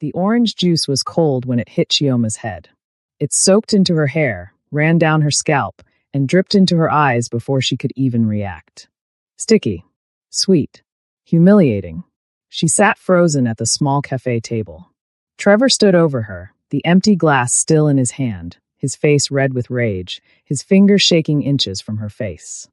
The orange juice was cold when it hit Chioma's head. It soaked into her hair, ran down her scalp, and dripped into her eyes before she could even react. Sticky. Sweet. Humiliating. She sat frozen at the small cafe table. Trevor stood over her, the empty glass still in his hand, his face red with rage, his fingers shaking inches from her face.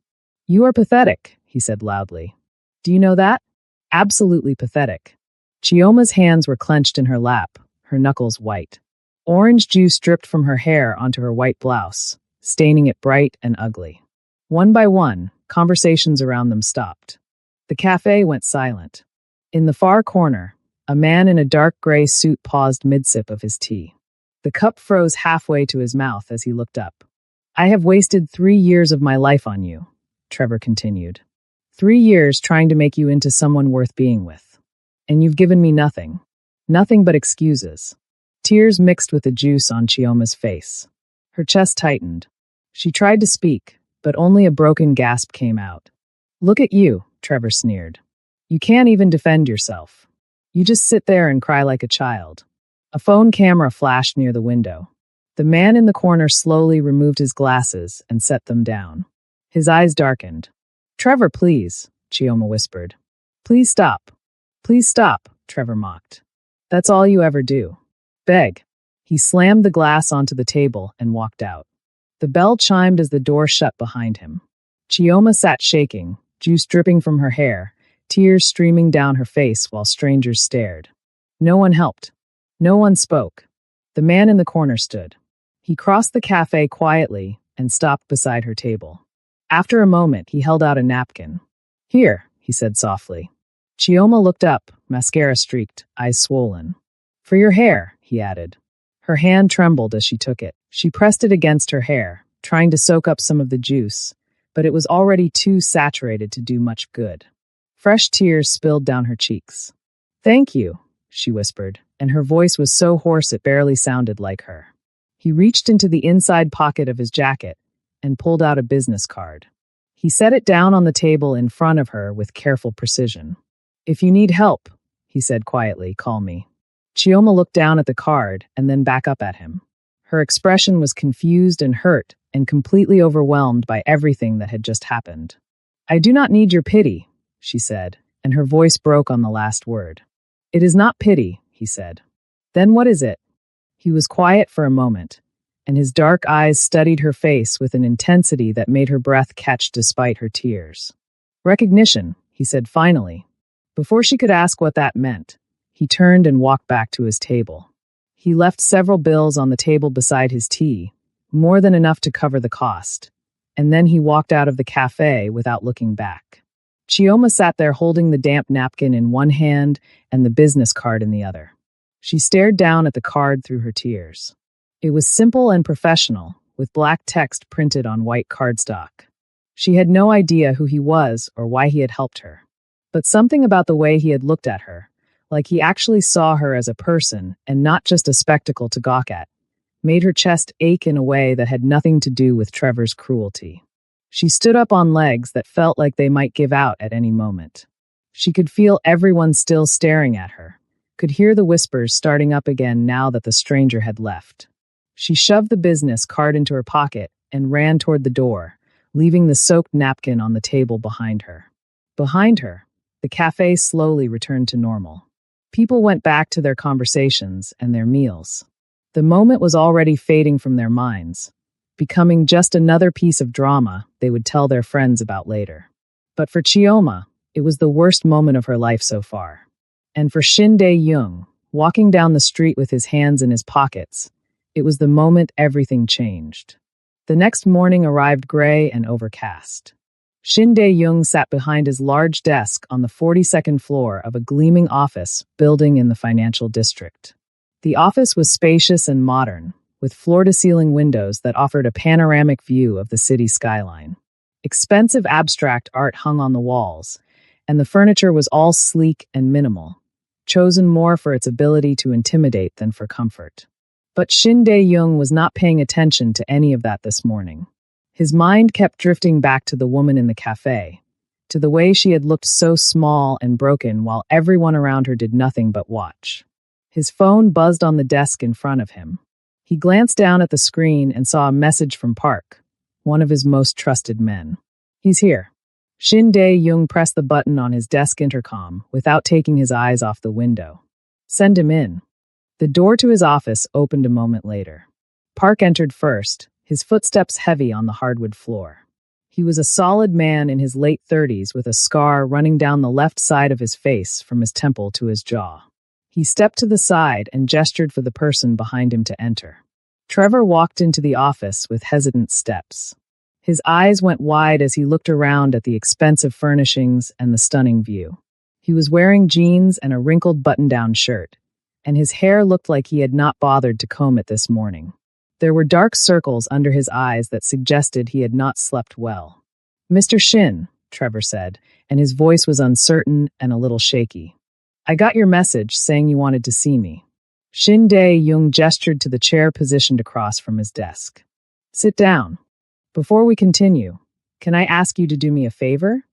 "You are pathetic," he said loudly. "Do you know that? Absolutely pathetic." Chioma's hands were clenched in her lap, her knuckles white. Orange juice dripped from her hair onto her white blouse, staining it bright and ugly. One by one, conversations around them stopped. The cafe went silent. In the far corner, a man in a dark gray suit paused mid-sip of his tea. The cup froze halfway to his mouth as he looked up. "I have wasted 3 years of my life on you," Trevor continued. 3 years trying to make you into someone worth being with. And you've given me nothing. Nothing but excuses." Tears mixed with the juice on Chioma's face. Her chest tightened. She tried to speak, but only a broken gasp came out. "Look at you," Trevor sneered. "You can't even defend yourself. You just sit there and cry like a child." A phone camera flashed near the window. The man in the corner slowly removed his glasses and set them down. His eyes darkened. "Trevor, please," Chioma whispered. "Please stop. Please stop," Trevor mocked. "That's all you ever do. Beg." He slammed the glass onto the table and walked out. The bell chimed as the door shut behind him. Chioma sat shaking, juice dripping from her hair, tears streaming down her face while strangers stared. No one helped. No one spoke. The man in the corner stood. He crossed the cafe quietly and stopped beside her table. After a moment, he held out a napkin. "Here," he said softly. Chioma looked up, mascara streaked, eyes swollen. "For your hair," he added. Her hand trembled as she took it. She pressed it against her hair, trying to soak up some of the juice, but it was already too saturated to do much good. Fresh tears spilled down her cheeks. "Thank you," she whispered, and her voice was so hoarse it barely sounded like her. He reached into the inside pocket of his jacket and pulled out a business card. He set it down on the table in front of her with careful precision. "If you need help," he said quietly, "call me." Chioma looked down at the card and then back up at him. Her expression was confused and hurt and completely overwhelmed by everything that had just happened. "I do not need your pity," she said, and her voice broke on the last word. "It is not pity," he said. "Then what is it?" He was quiet for a moment, and his dark eyes studied her face with an intensity that made her breath catch despite her tears. "Recognition," he said finally. Before she could ask what that meant, he turned and walked back to his table. He left several bills on the table beside his tea, more than enough to cover the cost, and then he walked out of the cafe without looking back. Chioma sat there holding the damp napkin in one hand and the business card in the other. She stared down at the card through her tears. It was simple and professional, with black text printed on white cardstock. She had no idea who he was or why he had helped her. But something about the way he had looked at her, like he actually saw her as a person and not just a spectacle to gawk at, made her chest ache in a way that had nothing to do with Trevor's cruelty. She stood up on legs that felt like they might give out at any moment. She could feel everyone still staring at her, could hear the whispers starting up again now that the stranger had left. She shoved the business card into her pocket and ran toward the door, leaving the soaked napkin on the table behind her. Behind her, the cafe slowly returned to normal. People went back to their conversations and their meals. The moment was already fading from their minds, becoming just another piece of drama they would tell their friends about later. But for Chioma, it was the worst moment of her life so far. And for Shin Dae-young, walking down the street with his hands in his pockets, it was the moment everything changed. The next morning arrived gray and overcast. Shin Dae-young sat behind his large desk on the 42nd floor of a gleaming office building in the financial district. The office was spacious and modern, with floor-to-ceiling windows that offered a panoramic view of the city skyline. Expensive abstract art hung on the walls, and the furniture was all sleek and minimal, chosen more for its ability to intimidate than for comfort. But Shin Dae-young was not paying attention to any of that this morning. His mind kept drifting back to the woman in the cafe, to the way she had looked so small and broken while everyone around her did nothing but watch. His phone buzzed on the desk in front of him. He glanced down at the screen and saw a message from Park, one of his most trusted men. He's here. Shin Dae-young pressed the button on his desk intercom without taking his eyes off the window. Send him in. The door to his office opened a moment later. Park entered first, his footsteps heavy on the hardwood floor. He was a solid man in his late 30s with a scar running down the left side of his face from his temple to his jaw. He stepped to the side and gestured for the person behind him to enter. Trevor walked into the office with hesitant steps. His eyes went wide as he looked around at the expensive furnishings and the stunning view. He was wearing jeans and a wrinkled button-down shirt, and his hair looked like he had not bothered to comb it this morning. There were dark circles under his eyes that suggested he had not slept well. "Mr. Shin," Trevor said, and his voice was uncertain and a little shaky. "I got your message saying you wanted to see me." Shin Dae-young gestured to the chair positioned across from his desk. "Sit down. Before we continue, can I ask you to do me a favor?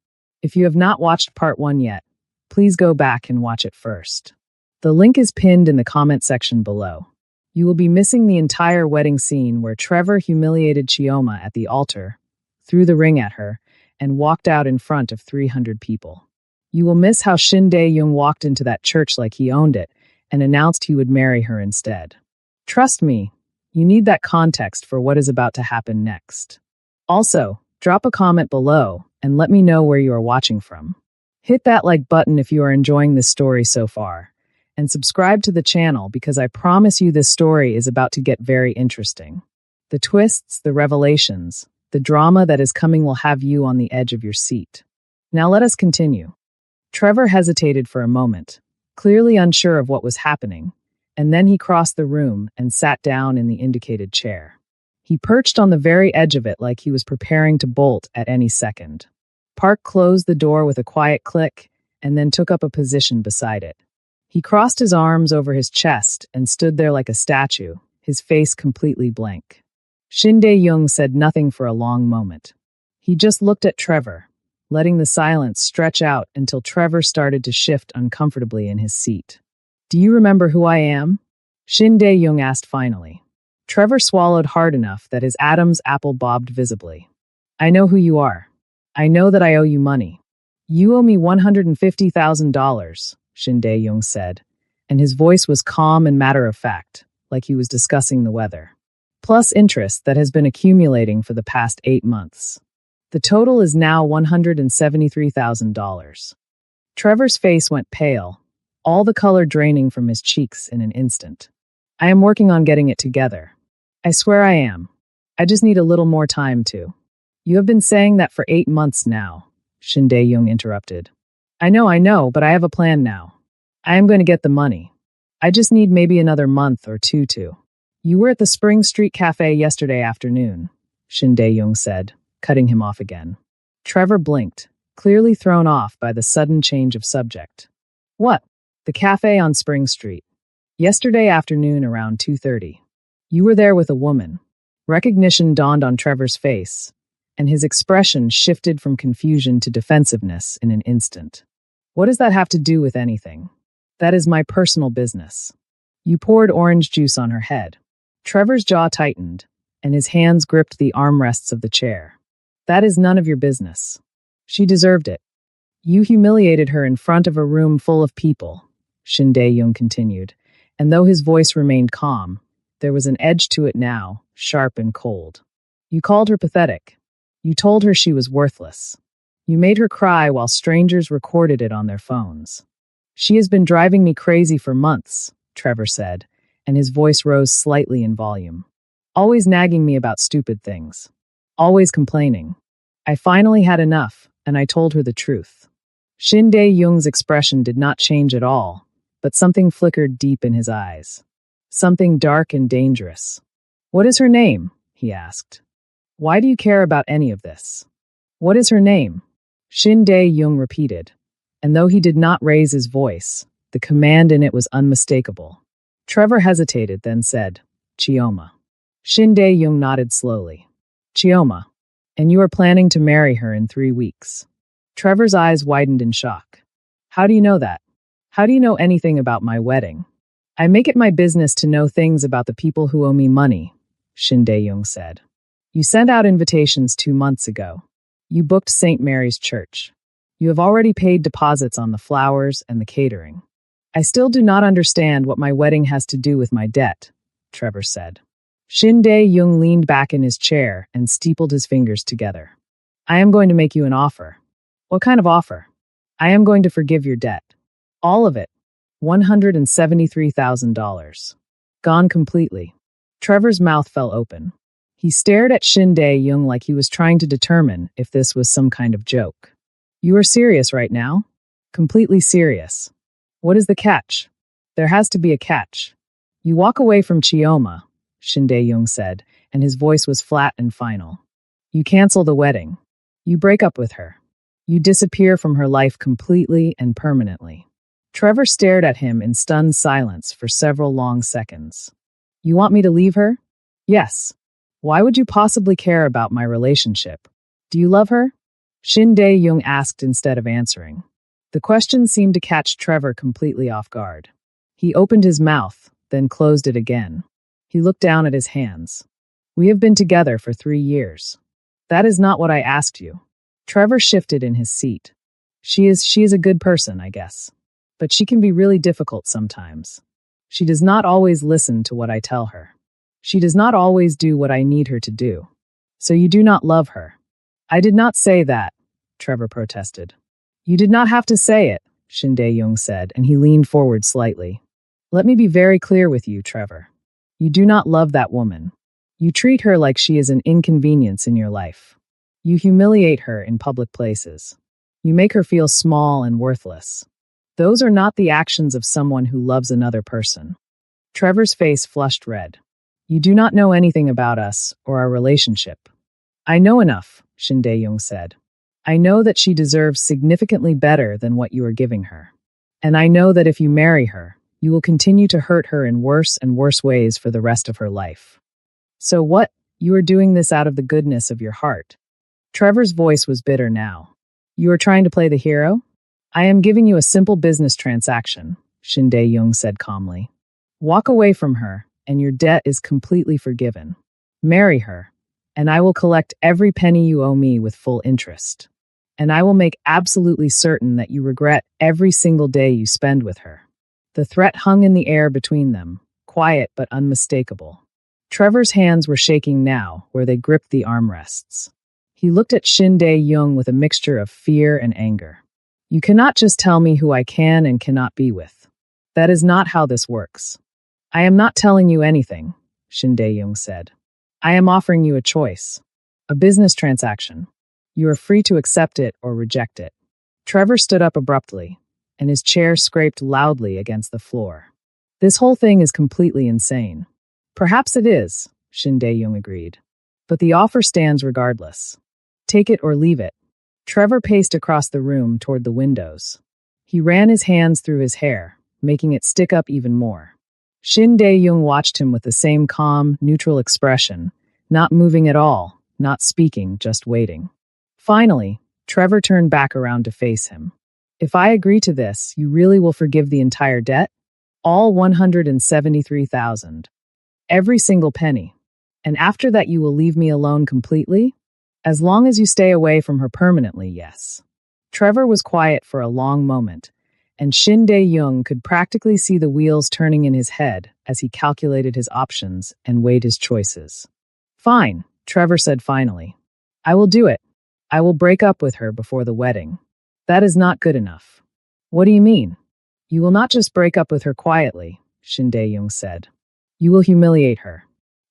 If you have not watched part 1 yet, please go back and watch it first. The link is pinned in the comment section below. You will be missing the entire wedding scene where Trevor humiliated Chioma at the altar, threw the ring at her, and walked out in front of 300 people. You will miss how Shin Dae-young walked into that church like he owned it and announced he would marry her instead. Trust me, you need that context for what is about to happen next. Also, drop a comment below and let me know where you are watching from. Hit that like button if you are enjoying this story so far, and subscribe to the channel because I promise you this story is about to get very interesting. The twists, the revelations, the drama that is coming will have you on the edge of your seat. Now let us continue. Trevor hesitated for a moment, clearly unsure of what was happening, and then he crossed the room and sat down in the indicated chair. He perched on the very edge of it like he was preparing to bolt at any second. Park closed the door with a quiet click and then took up a position beside it. He crossed his arms over his chest and stood there like a statue, his face completely blank. Shin Dae-young said nothing for a long moment. He just looked at Trevor, letting the silence stretch out until Trevor started to shift uncomfortably in his seat. "Do you remember who I am?" Shin Dae-young asked finally. Trevor swallowed hard enough that his Adam's apple bobbed visibly. "I know who you are. I know that I owe you money. You owe me $150,000. Shin Dae-young said, and his voice was calm and matter-of-fact, like he was discussing the weather. Plus interest that has been accumulating for the past 8 months. The total is now $173,000. Trevor's face went pale, all the color draining from his cheeks in an instant. "I am working on getting it together. I swear I am. I just need a little more time to." "You have been saying that for 8 months now," Shin Dae-young interrupted. I know, but I have a plan now. I am going to get the money. I just need maybe another month or two to." "You were at the Spring Street Cafe yesterday afternoon," Shin Dae-young said, cutting him off again. Trevor blinked, clearly thrown off by the sudden change of subject. "What?" "The cafe on Spring Street. Yesterday afternoon around 2:30. You were there with a woman." Recognition dawned on Trevor's face, and his expression shifted from confusion to defensiveness in an instant. "What does that have to do with anything? That is my personal business." "You poured orange juice on her head." Trevor's jaw tightened, and his hands gripped the armrests of the chair. "That is none of your business. She deserved it. You humiliated her in front of a room full of people," Shin Dae-young continued, and though his voice remained calm, there was an edge to it now, sharp and cold. "You called her pathetic. You told her she was worthless. You made her cry while strangers recorded it on their phones. She has been driving me crazy for months," Trevor said, and his voice rose slightly in volume. "Always nagging me about stupid things. Always complaining. I finally had enough, and I told her the truth." Shin Dae-young's expression did not change at all, but something flickered deep in his eyes. Something dark and dangerous. "What is her name?" he asked. "Why do you care about any of this? What is her name?" Shin Dae-young repeated, and though he did not raise his voice, the command in it was unmistakable. Trevor hesitated, then said, "Chioma." Shin Dae-young nodded slowly. "Chioma. And you are planning to marry her in 3 weeks." Trevor's eyes widened in shock. "How do you know that? How do you know anything about my wedding?" I make it my business to know things about the people who owe me money, Shin Dae-young said. You sent out invitations 2 months ago. You booked St. Mary's Church. You have already paid deposits on the flowers and the catering. I still do not understand what my wedding has to do with my debt, Trevor said. Shin Dae-young leaned back in his chair and steepled his fingers together. I am going to make you an offer. What kind of offer? I am going to forgive your debt. All of it. $173,000. Gone completely. Trevor's mouth fell open. He stared at Shin Dae-young like he was trying to determine if this was some kind of joke. You are serious right now? Completely serious. What is the catch? There has to be a catch. You walk away from Chioma, Shin Dae-young said, and his voice was flat and final. You cancel the wedding. You break up with her. You disappear from her life completely and permanently. Trevor stared at him in stunned silence for several long seconds. You want me to leave her? Yes. Why would you possibly care about my relationship? Do you love her? Shin Dae-young asked instead of answering. The question seemed to catch Trevor completely off guard. He opened his mouth, then closed it again. He looked down at his hands. We have been together for 3 years. That is not what I asked you. Trevor shifted in his seat. She is a good person, I guess. But she can be really difficult sometimes. She does not always listen to what I tell her. She does not always do what I need her to do. So you do not love her. I did not say that, Trevor protested. You did not have to say it, Shin Dae-young said, and he leaned forward slightly. Let me be very clear with you, Trevor. You do not love that woman. You treat her like she is an inconvenience in your life. You humiliate her in public places. You make her feel small and worthless. Those are not the actions of someone who loves another person. Trevor's face flushed red. You do not know anything about us or our relationship. I know enough, Shin Dae-young said. I know that she deserves significantly better than what you are giving her. And I know that if you marry her, you will continue to hurt her in worse and worse ways for the rest of her life. So what? You are doing this out of the goodness of your heart. Trevor's voice was bitter now. You are trying to play the hero? I am giving you a simple business transaction, Shin Dae-young said calmly. Walk away from her, and your debt is completely forgiven. Marry her, and I will collect every penny you owe me with full interest. And I will make absolutely certain that you regret every single day you spend with her. The threat hung in the air between them, quiet but unmistakable. Trevor's hands were shaking now, where they gripped the armrests. He looked at Shin Dae-young with a mixture of fear and anger. You cannot just tell me who I can and cannot be with. That is not how this works. I am not telling you anything, Shin Dae-young said. I am offering you a choice. A business transaction. You are free to accept it or reject it. Trevor stood up abruptly, and his chair scraped loudly against the floor. This whole thing is completely insane. Perhaps it is, Shin Dae-young agreed. But the offer stands regardless. Take it or leave it. Trevor paced across the room toward the windows. He ran his hands through his hair, making it stick up even more. Shin Dae-young watched him with the same calm, neutral expression, not moving at all, not speaking, just waiting. Finally, Trevor turned back around to face him. If I agree to this, you really will forgive the entire debt? All 173,000. Every single penny. And after that you will leave me alone completely? As long as you stay away from her permanently, yes. Trevor was quiet for a long moment, and Shin Dae-young could practically see the wheels turning in his head as he calculated his options and weighed his choices. Fine, Trevor said finally. I will do it. I will break up with her before the wedding. That is not good enough. What do you mean? You will not just break up with her quietly, Shin Dae-young said. You will humiliate her.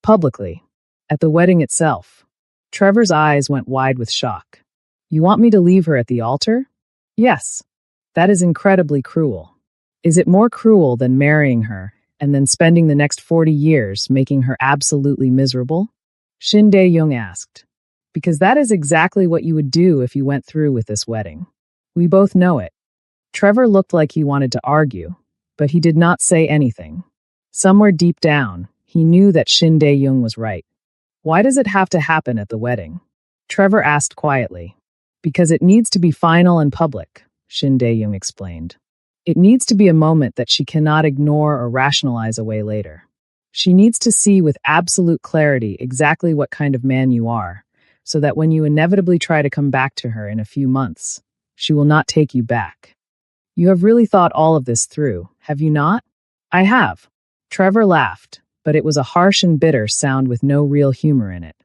Publicly. At the wedding itself. Trevor's eyes went wide with shock. You want me to leave her at the altar? Yes. That is incredibly cruel. Is it more cruel than marrying her and then spending the next 40 years making her absolutely miserable? Shin Dae-young asked. Because that is exactly what you would do if you went through with this wedding. We both know it. Trevor looked like he wanted to argue, but he did not say anything. Somewhere deep down, he knew that Shin Dae-young was right. Why does it have to happen at the wedding? Trevor asked quietly. Because it needs to be final and public, Shin Dae-young explained. It needs to be a moment that she cannot ignore or rationalize away later. She needs to see with absolute clarity exactly what kind of man you are, so that when you inevitably try to come back to her in a few months, she will not take you back. You have really thought all of this through, have you not? I have. Trevor laughed, but it was a harsh and bitter sound with no real humor in it.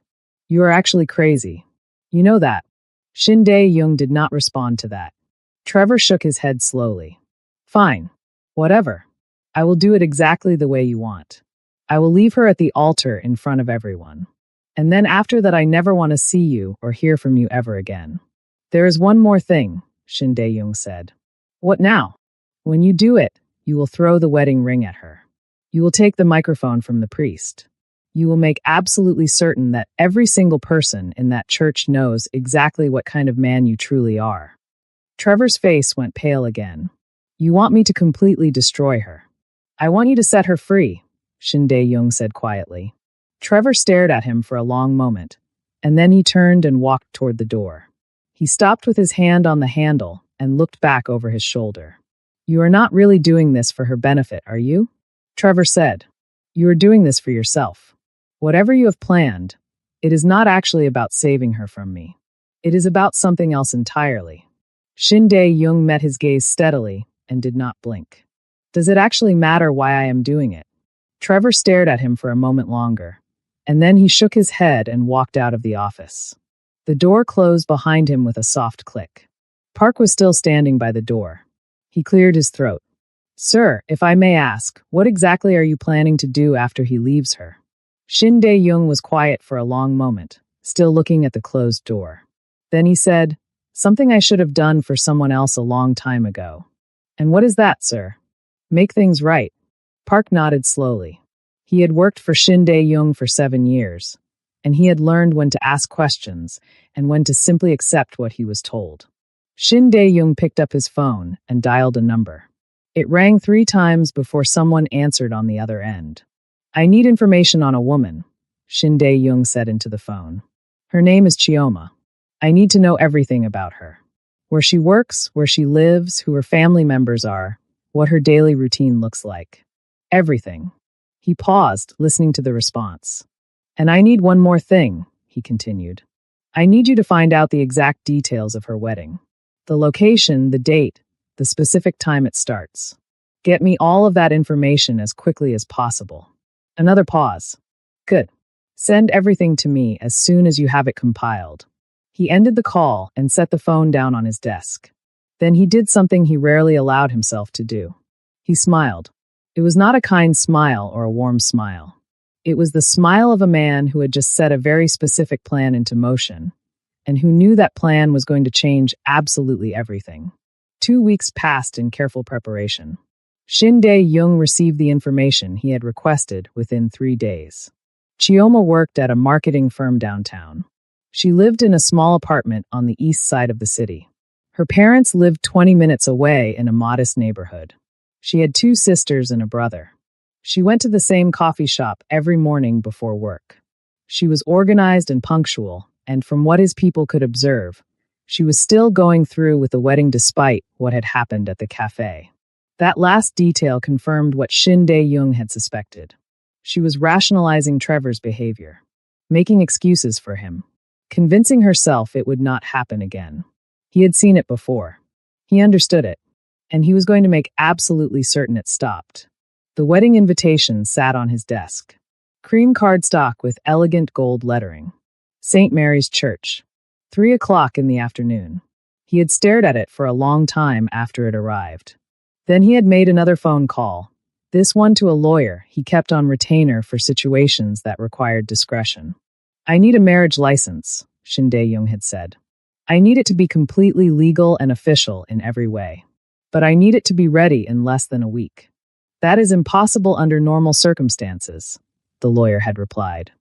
You are actually crazy. You know that. Shin Dae-young did not respond to that. Trevor shook his head slowly. Fine. Whatever. I will do it exactly the way you want. I will leave her at the altar in front of everyone. And then after that I never want to see you or hear from you ever again. There is one more thing, Shin Dae-young said. What now? When you do it, you will throw the wedding ring at her. You will take the microphone from the priest. You will make absolutely certain that every single person in that church knows exactly what kind of man you truly are. Trevor's face went pale again. You want me to completely destroy her. I want you to set her free, Shin Dae-young said quietly. Trevor stared at him for a long moment, and then he turned and walked toward the door. He stopped with his hand on the handle and looked back over his shoulder. You are not really doing this for her benefit, are you? Trevor said. You are doing this for yourself. Whatever you have planned, it is not actually about saving her from me. It is about something else entirely. Shin Dae-young met his gaze steadily and did not blink. Does it actually matter why I am doing it? Trevor stared at him for a moment longer, and then he shook his head and walked out of the office. The door closed behind him with a soft click. Park was still standing by the door. He cleared his throat. Sir, if I may ask, what exactly are you planning to do after he leaves her? Shin Dae-young was quiet for a long moment, still looking at the closed door. Then he said, Something I should have done for someone else a long time ago. And what is that, sir? Make things right. Park nodded slowly. He had worked for Shin Dae-young for 7 years, and he had learned when to ask questions and when to simply accept what he was told. Shin Dae-young picked up his phone and dialed a number. It rang 3 times before someone answered on the other end. I need information on a woman, Shin Dae-young said into the phone. Her name is Chioma. I need to know everything about her. Where she works, where she lives, who her family members are, what her daily routine looks like. Everything. He paused, listening to the response. And I need one more thing, he continued. I need you to find out the exact details of her wedding. The location, the date, the specific time it starts. Get me all of that information as quickly as possible. Another pause. Good. Send everything to me as soon as you have it compiled. He ended the call and set the phone down on his desk. Then he did something he rarely allowed himself to do. He smiled. It was not a kind smile or a warm smile. It was the smile of a man who had just set a very specific plan into motion, and who knew that plan was going to change absolutely everything. 2 weeks passed in careful preparation. Shin Dae-young received the information he had requested within 3 days. Chioma worked at a marketing firm downtown. She lived in a small apartment on the east side of the city. Her parents lived 20 minutes away in a modest neighborhood. She had 2 sisters and a brother. She went to the same coffee shop every morning before work. She was organized and punctual, and from what his people could observe, she was still going through with the wedding despite what had happened at the cafe. That last detail confirmed what Shin Dae-young had suspected. She was rationalizing Trevor's behavior, making excuses for him, convincing herself it would not happen again. He had seen it before. He understood it, and he was going to make absolutely certain it stopped. The wedding invitation sat on his desk. Cream cardstock with elegant gold lettering. St. Mary's Church. 3 o'clock in the afternoon. He had stared at it for a long time after it arrived. Then he had made another phone call, this one to a lawyer he kept on retainer for situations that required discretion. I need a marriage license, Shin Dae-young had said. I need it to be completely legal and official in every way. But I need it to be ready in less than a week. That is impossible under normal circumstances, the lawyer had replied.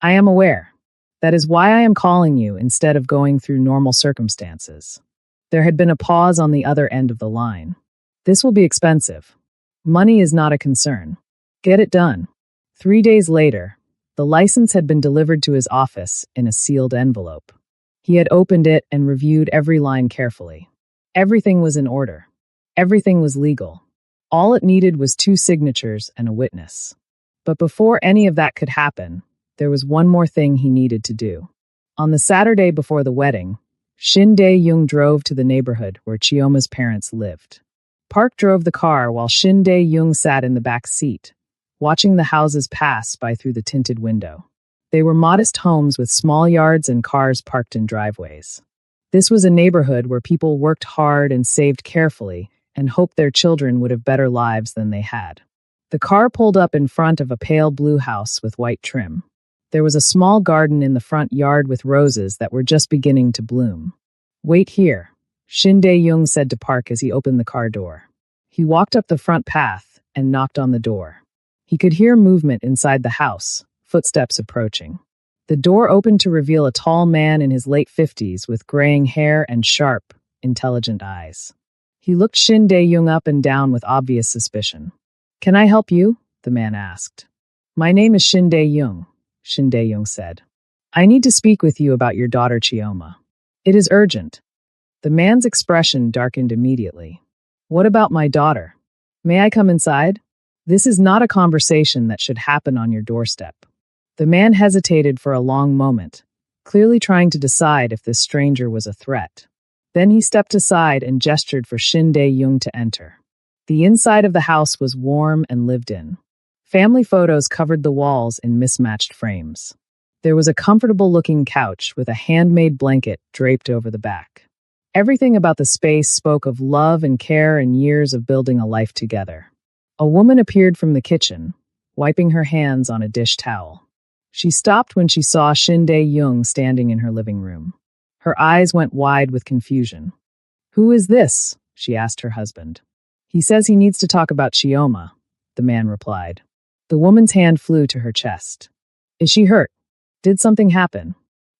I am aware. That is why I am calling you instead of going through normal circumstances. There had been a pause on the other end of the line. This will be expensive. Money is not a concern. Get it done. 3 days later, the license had been delivered to his office in a sealed envelope. He had opened it and reviewed every line carefully. Everything was in order. Everything was legal. All it needed was 2 signatures and a witness. But before any of that could happen, there was one more thing he needed to do. On the Saturday before the wedding, Shin Dae-young drove to the neighborhood where Chioma's parents lived. Park drove the car while Shin Dae-young sat in the back seat, watching the houses pass by through the tinted window. They were modest homes with small yards and cars parked in driveways. This was a neighborhood where people worked hard and saved carefully and hoped their children would have better lives than they had. The car pulled up in front of a pale blue house with white trim. There was a small garden in the front yard with roses that were just beginning to bloom. "Wait here," Shin Dae-young said to Park as he opened the car door. He walked up the front path and knocked on the door. He could hear movement inside the house, footsteps approaching. The door opened to reveal a tall man in his late 50s with graying hair and sharp, intelligent eyes. He looked Shin Dae-young up and down with obvious suspicion. "Can I help you?" the man asked. "My name is Shin Dae-young," Shin Dae-young said. "I need to speak with you about your daughter Chioma. It is urgent." The man's expression darkened immediately. "What about my daughter? May I come inside? This is not a conversation that should happen on your doorstep." The man hesitated for a long moment, clearly trying to decide if this stranger was a threat. Then he stepped aside and gestured for Shin Dae-young to enter. The inside of the house was warm and lived in. Family photos covered the walls in mismatched frames. There was a comfortable-looking couch with a handmade blanket draped over the back. Everything about the space spoke of love and care and years of building a life together. A woman appeared from the kitchen, wiping her hands on a dish towel. She stopped when she saw Shin Dae-young standing in her living room. Her eyes went wide with confusion. "Who is this?" she asked her husband. "He says he needs to talk about Chioma," the man replied. The woman's hand flew to her chest. "Is she hurt? Did something happen?"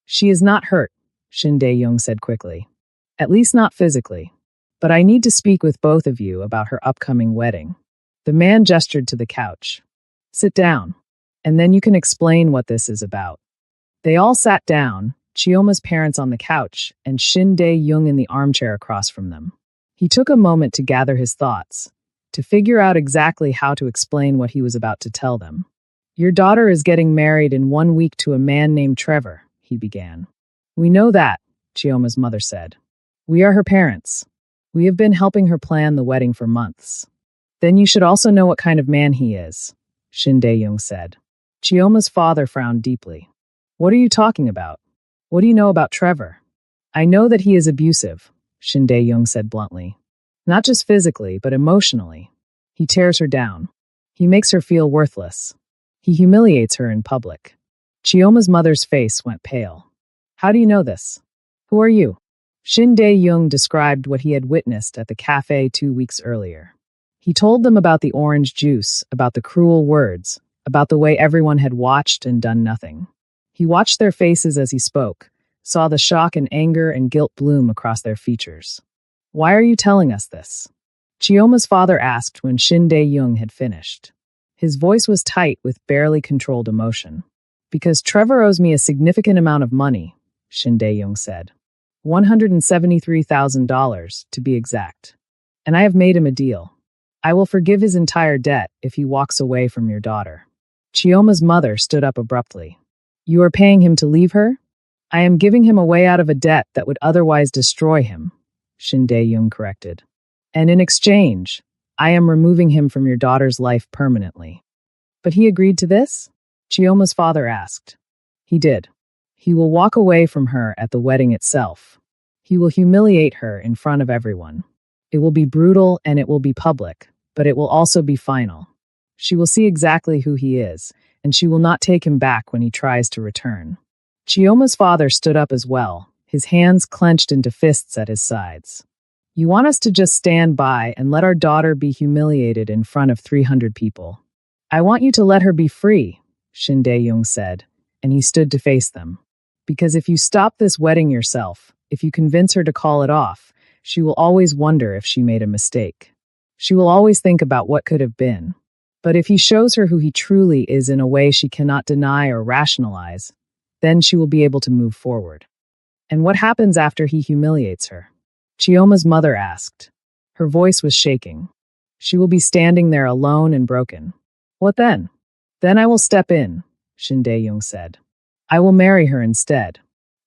"She is not hurt," Shin Dae-young said quickly. "At least not physically. But I need to speak with both of you about her upcoming wedding." The man gestured to the couch. "Sit down, and then you can explain what this is about." They all sat down, Chioma's parents on the couch, and Shin Dae-young in the armchair across from them. He took a moment to gather his thoughts, to figure out exactly how to explain what he was about to tell them. "Your daughter is getting married in 1 week to a man named Trevor," he began. "We know that," Chioma's mother said. "We are her parents. We have been helping her plan the wedding for months." "Then you should also know what kind of man he is," Shin Dae-young said. Chioma's father frowned deeply. "What are you talking about? What do you know about Trevor?" "I know that he is abusive," Shin Dae-young said bluntly. "Not just physically, but emotionally. He tears her down. He makes her feel worthless. He humiliates her in public." Chioma's mother's face went pale. "How do you know this? Who are you?" Shin Dae-young described what he had witnessed at the cafe 2 weeks earlier. He told them about the orange juice, about the cruel words, about the way everyone had watched and done nothing. He watched their faces as he spoke, saw the shock and anger and guilt bloom across their features. "Why are you telling us this?" Chioma's father asked when Shin Dae-young had finished. His voice was tight with barely controlled emotion. "Because Trevor owes me a significant amount of money," Shin Dae-young said. $173,000 to be exact. "And I have made him a deal. I will forgive his entire debt if he walks away from your daughter." Chioma's mother stood up abruptly. "You are paying him to leave her?" "I am giving him a way out of a debt that would otherwise destroy him," Shin Dae-young corrected. "And in exchange, I am removing him from your daughter's life permanently." "But he agreed to this?" Chioma's father asked. "He did. He will walk away from her at the wedding itself. He will humiliate her in front of everyone. It will be brutal and it will be public, but it will also be final. She will see exactly who he is, and she will not take him back when he tries to return." Chioma's father stood up as well, his hands clenched into fists at his sides. "You want us to just stand by and let our daughter be humiliated in front of 300 people. I want you to let her be free," Shin Dae-young said, and he stood to face them. "Because if you stop this wedding yourself, if you convince her to call it off, she will always wonder if she made a mistake. She will always think about what could have been. But if he shows her who he truly is in a way she cannot deny or rationalize, then she will be able to move forward." "And what happens after he humiliates her?" Chioma's mother asked. Her voice was shaking. She will be standing there alone and broken. What then? Then I will step in, Shin Dae-young said. I will marry her instead.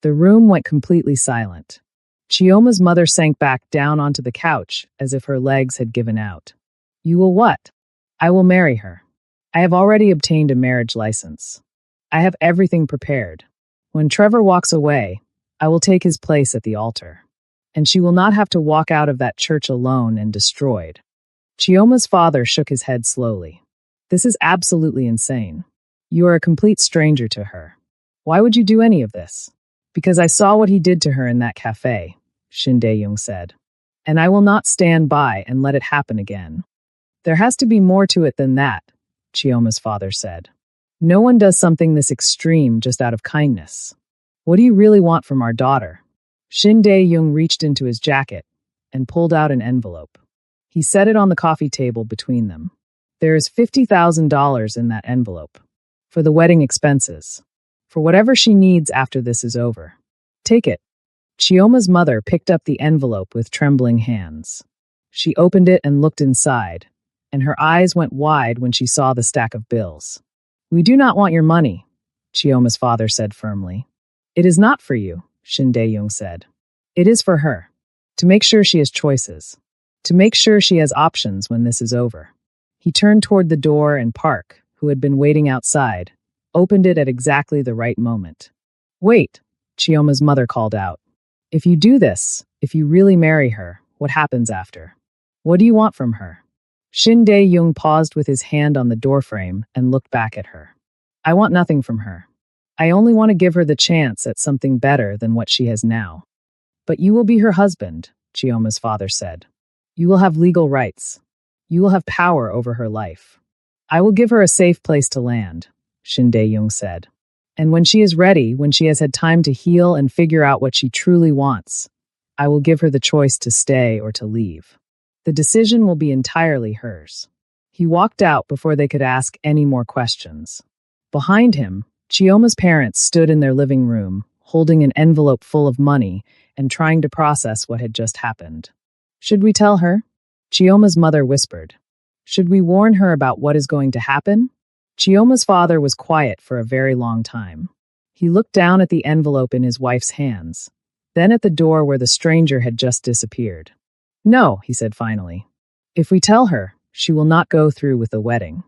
The room went completely silent. Chioma's mother sank back down onto the couch as if her legs had given out. You will what? I will marry her. I have already obtained a marriage license. I have everything prepared. When Trevor walks away, I will take his place at the altar. And she will not have to walk out of that church alone and destroyed. Chioma's father shook his head slowly. This is absolutely insane. You are a complete stranger to her. Why would you do any of this? Because I saw what he did to her in that cafe, Shin Dae-young said. And I will not stand by and let it happen again. There has to be more to it than that, Chioma's father said. No one does something this extreme just out of kindness. What do you really want from our daughter? Shin Dae-young reached into his jacket and pulled out an envelope. He set it on the coffee table between them. There is $50,000 in that envelope. For the wedding expenses. For whatever she needs after this is over. Take it. Chioma's mother picked up the envelope with trembling hands. She opened it and looked inside, and her eyes went wide when she saw the stack of bills. We do not want your money, Chioma's father said firmly. It is not for you, Shin Dae-young said. It is for her. To make sure she has choices. To make sure she has options when this is over. He turned toward the door and Park, who had been waiting outside, opened it at exactly the right moment. Wait, Chioma's mother called out. If you do this, if you really marry her, what happens after? What do you want from her? Shin Dae-young paused with his hand on the doorframe and looked back at her. I want nothing from her. I only want to give her the chance at something better than what she has now. But you will be her husband, Chioma's father said. You will have legal rights. You will have power over her life. I will give her a safe place to land, Shin Dae-young said. And when she is ready, when she has had time to heal and figure out what she truly wants, I will give her the choice to stay or to leave. The decision will be entirely hers. He walked out before they could ask any more questions. Behind him, Chioma's parents stood in their living room, holding an envelope full of money and trying to process what had just happened. Should we tell her? Chioma's mother whispered. Should we warn her about what is going to happen? Chioma's father was quiet for a very long time. He looked down at the envelope in his wife's hands, then at the door where the stranger had just disappeared. No, he said finally. If we tell her, she will not go through with the wedding.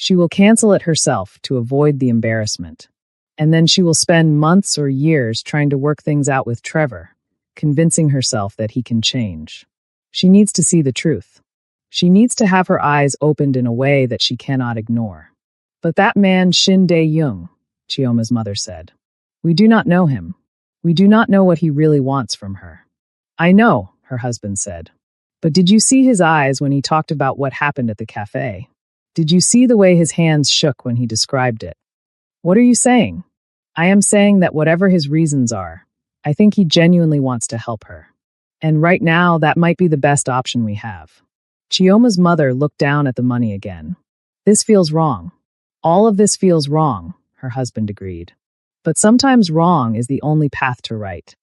She will cancel it herself to avoid the embarrassment. And then she will spend months or years trying to work things out with Trevor, convincing herself that he can change. She needs to see the truth. She needs to have her eyes opened in a way that she cannot ignore. But that man Shin Dae-young, Chioma's mother said. We do not know him. We do not know what he really wants from her. I know, her husband said. But did you see his eyes when he talked about what happened at the cafe? Did you see the way his hands shook when he described it? What are you saying? I am saying that whatever his reasons are, I think he genuinely wants to help her. And right now, that might be the best option we have. Chioma's mother looked down at the money again. This feels wrong. All of this feels wrong, her husband agreed. But sometimes wrong is the only path to right.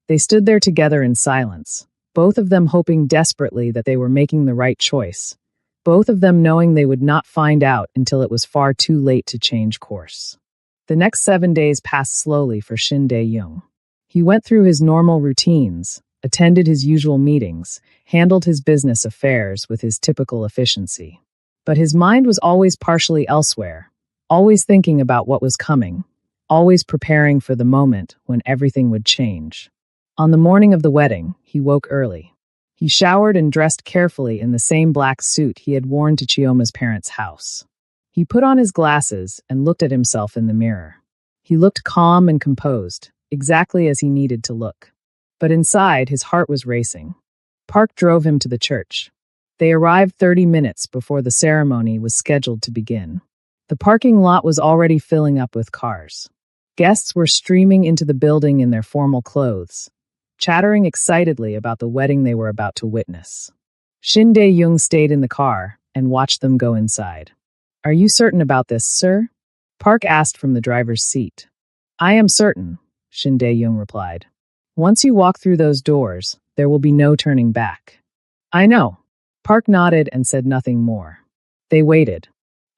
They stood there together in silence, both of them hoping desperately that they were making the right choice, both of them knowing they would not find out until it was far too late to change course. The next 7 days passed slowly for Shin Dae-young. He went through his normal routines, attended his usual meetings, handled his business affairs with his typical efficiency. But his mind was always partially elsewhere, always thinking about what was coming, always preparing for the moment when everything would change. On the morning of the wedding, he woke early. He showered and dressed carefully in the same black suit he had worn to Chioma's parents' house. He put on his glasses and looked at himself in the mirror. He looked calm and composed, exactly as he needed to look. But inside, his heart was racing. Park drove him to the church. They arrived 30 minutes before the ceremony was scheduled to begin. The parking lot was already filling up with cars. Guests were streaming into the building in their formal clothes, chattering excitedly about the wedding they were about to witness. Shin Dae-young stayed in the car and watched them go inside. Are you certain about this, sir? Park asked from the driver's seat. I am certain, Shin Dae-young replied. Once you walk through those doors, there will be no turning back. I know. Park nodded and said nothing more. They waited.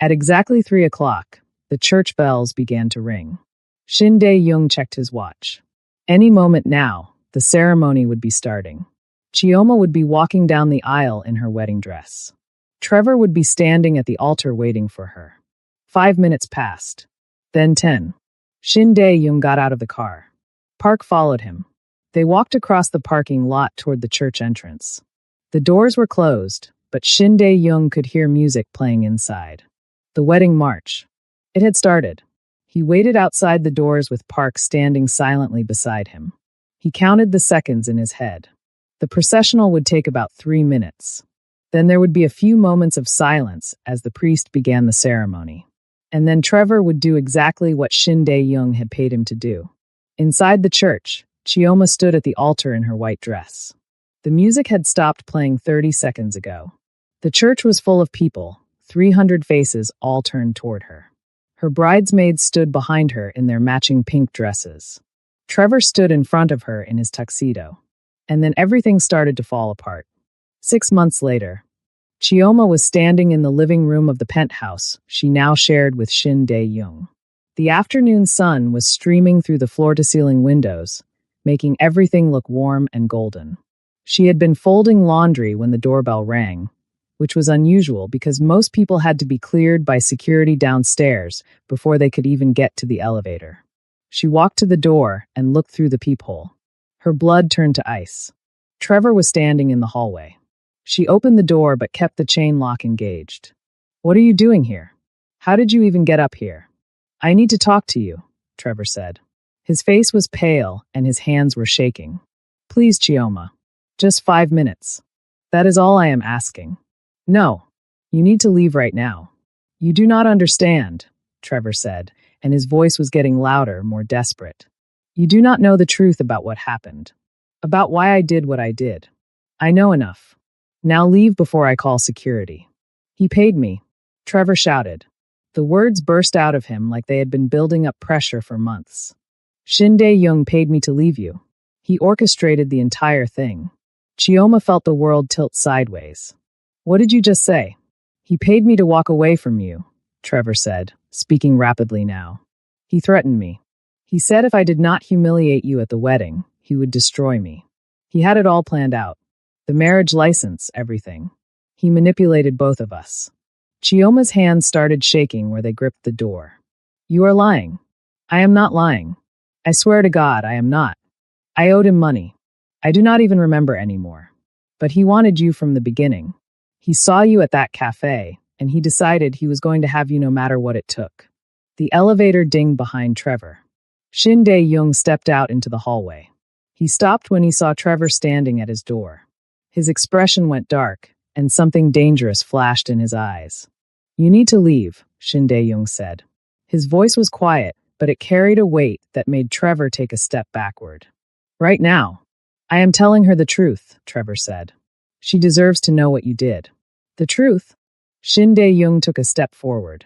At exactly 3 o'clock, the church bells began to ring. Shin Dae-young checked his watch. Any moment now, the ceremony would be starting. Chioma would be walking down the aisle in her wedding dress. Trevor would be standing at the altar waiting for her. 5 minutes passed. Then 10. Shin Dae-young got out of the car. Park followed him. They walked across the parking lot toward the church entrance. The doors were closed, but Shin Dae-young could hear music playing inside. The wedding march. It had started. He waited outside the doors with Park standing silently beside him. He counted the seconds in his head. The processional would take about 3 minutes. Then there would be a few moments of silence as the priest began the ceremony. And then Trevor would do exactly what Shin Dae-young had paid him to do. Inside the church, Chioma stood at the altar in her white dress. The music had stopped playing 30 seconds ago. The church was full of people, 300 faces all turned toward her. Her bridesmaids stood behind her in their matching pink dresses. Trevor stood in front of her in his tuxedo. And then everything started to fall apart. 6 months later, Chioma was standing in the living room of the penthouse she now shared with Shin Dae-young. The afternoon sun was streaming through the floor-to-ceiling windows, making everything look warm and golden. She had been folding laundry when the doorbell rang, which was unusual because most people had to be cleared by security downstairs before they could even get to the elevator. She walked to the door and looked through the peephole. Her blood turned to ice. Trevor was standing in the hallway. She opened the door but kept the chain lock engaged. "What are you doing here? How did you even get up here?" "I need to talk to you," Trevor said. His face was pale and his hands were shaking. "Please, Chioma. Just 5 minutes. That is all I am asking." "No. You need to leave right now." "You do not understand," Trevor said, and his voice was getting louder, more desperate. "You do not know the truth about what happened. About why I did what I did. I know enough. Now leave before I call security." "He paid me," Trevor shouted. The words burst out of him like they had been building up pressure for months. "Shin Dae-young paid me to leave you. He orchestrated the entire thing." Chioma felt the world tilt sideways. "What did you just say?" "He paid me to walk away from you," Trevor said, speaking rapidly now. "He threatened me. He said if I did not humiliate you at the wedding, he would destroy me. He had it all planned out. The marriage license, everything. He manipulated both of us." Chioma's hands started shaking where they gripped the door. "You are lying." "I am not lying. I swear to God, I am not. I owed him money. I do not even remember anymore. But he wanted you from the beginning. He saw you at that cafe, and he decided he was going to have you no matter what it took." The elevator dinged behind Trevor. Shin Dae-young stepped out into the hallway. He stopped when he saw Trevor standing at his door. His expression went dark, and something dangerous flashed in his eyes. "You need to leave," Shin Dae-young said. His voice was quiet, but it carried a weight that made Trevor take a step backward. "Right now." "I am telling her the truth," Trevor said. "She deserves to know what you did." "The truth?" Shin Dae-young took a step forward.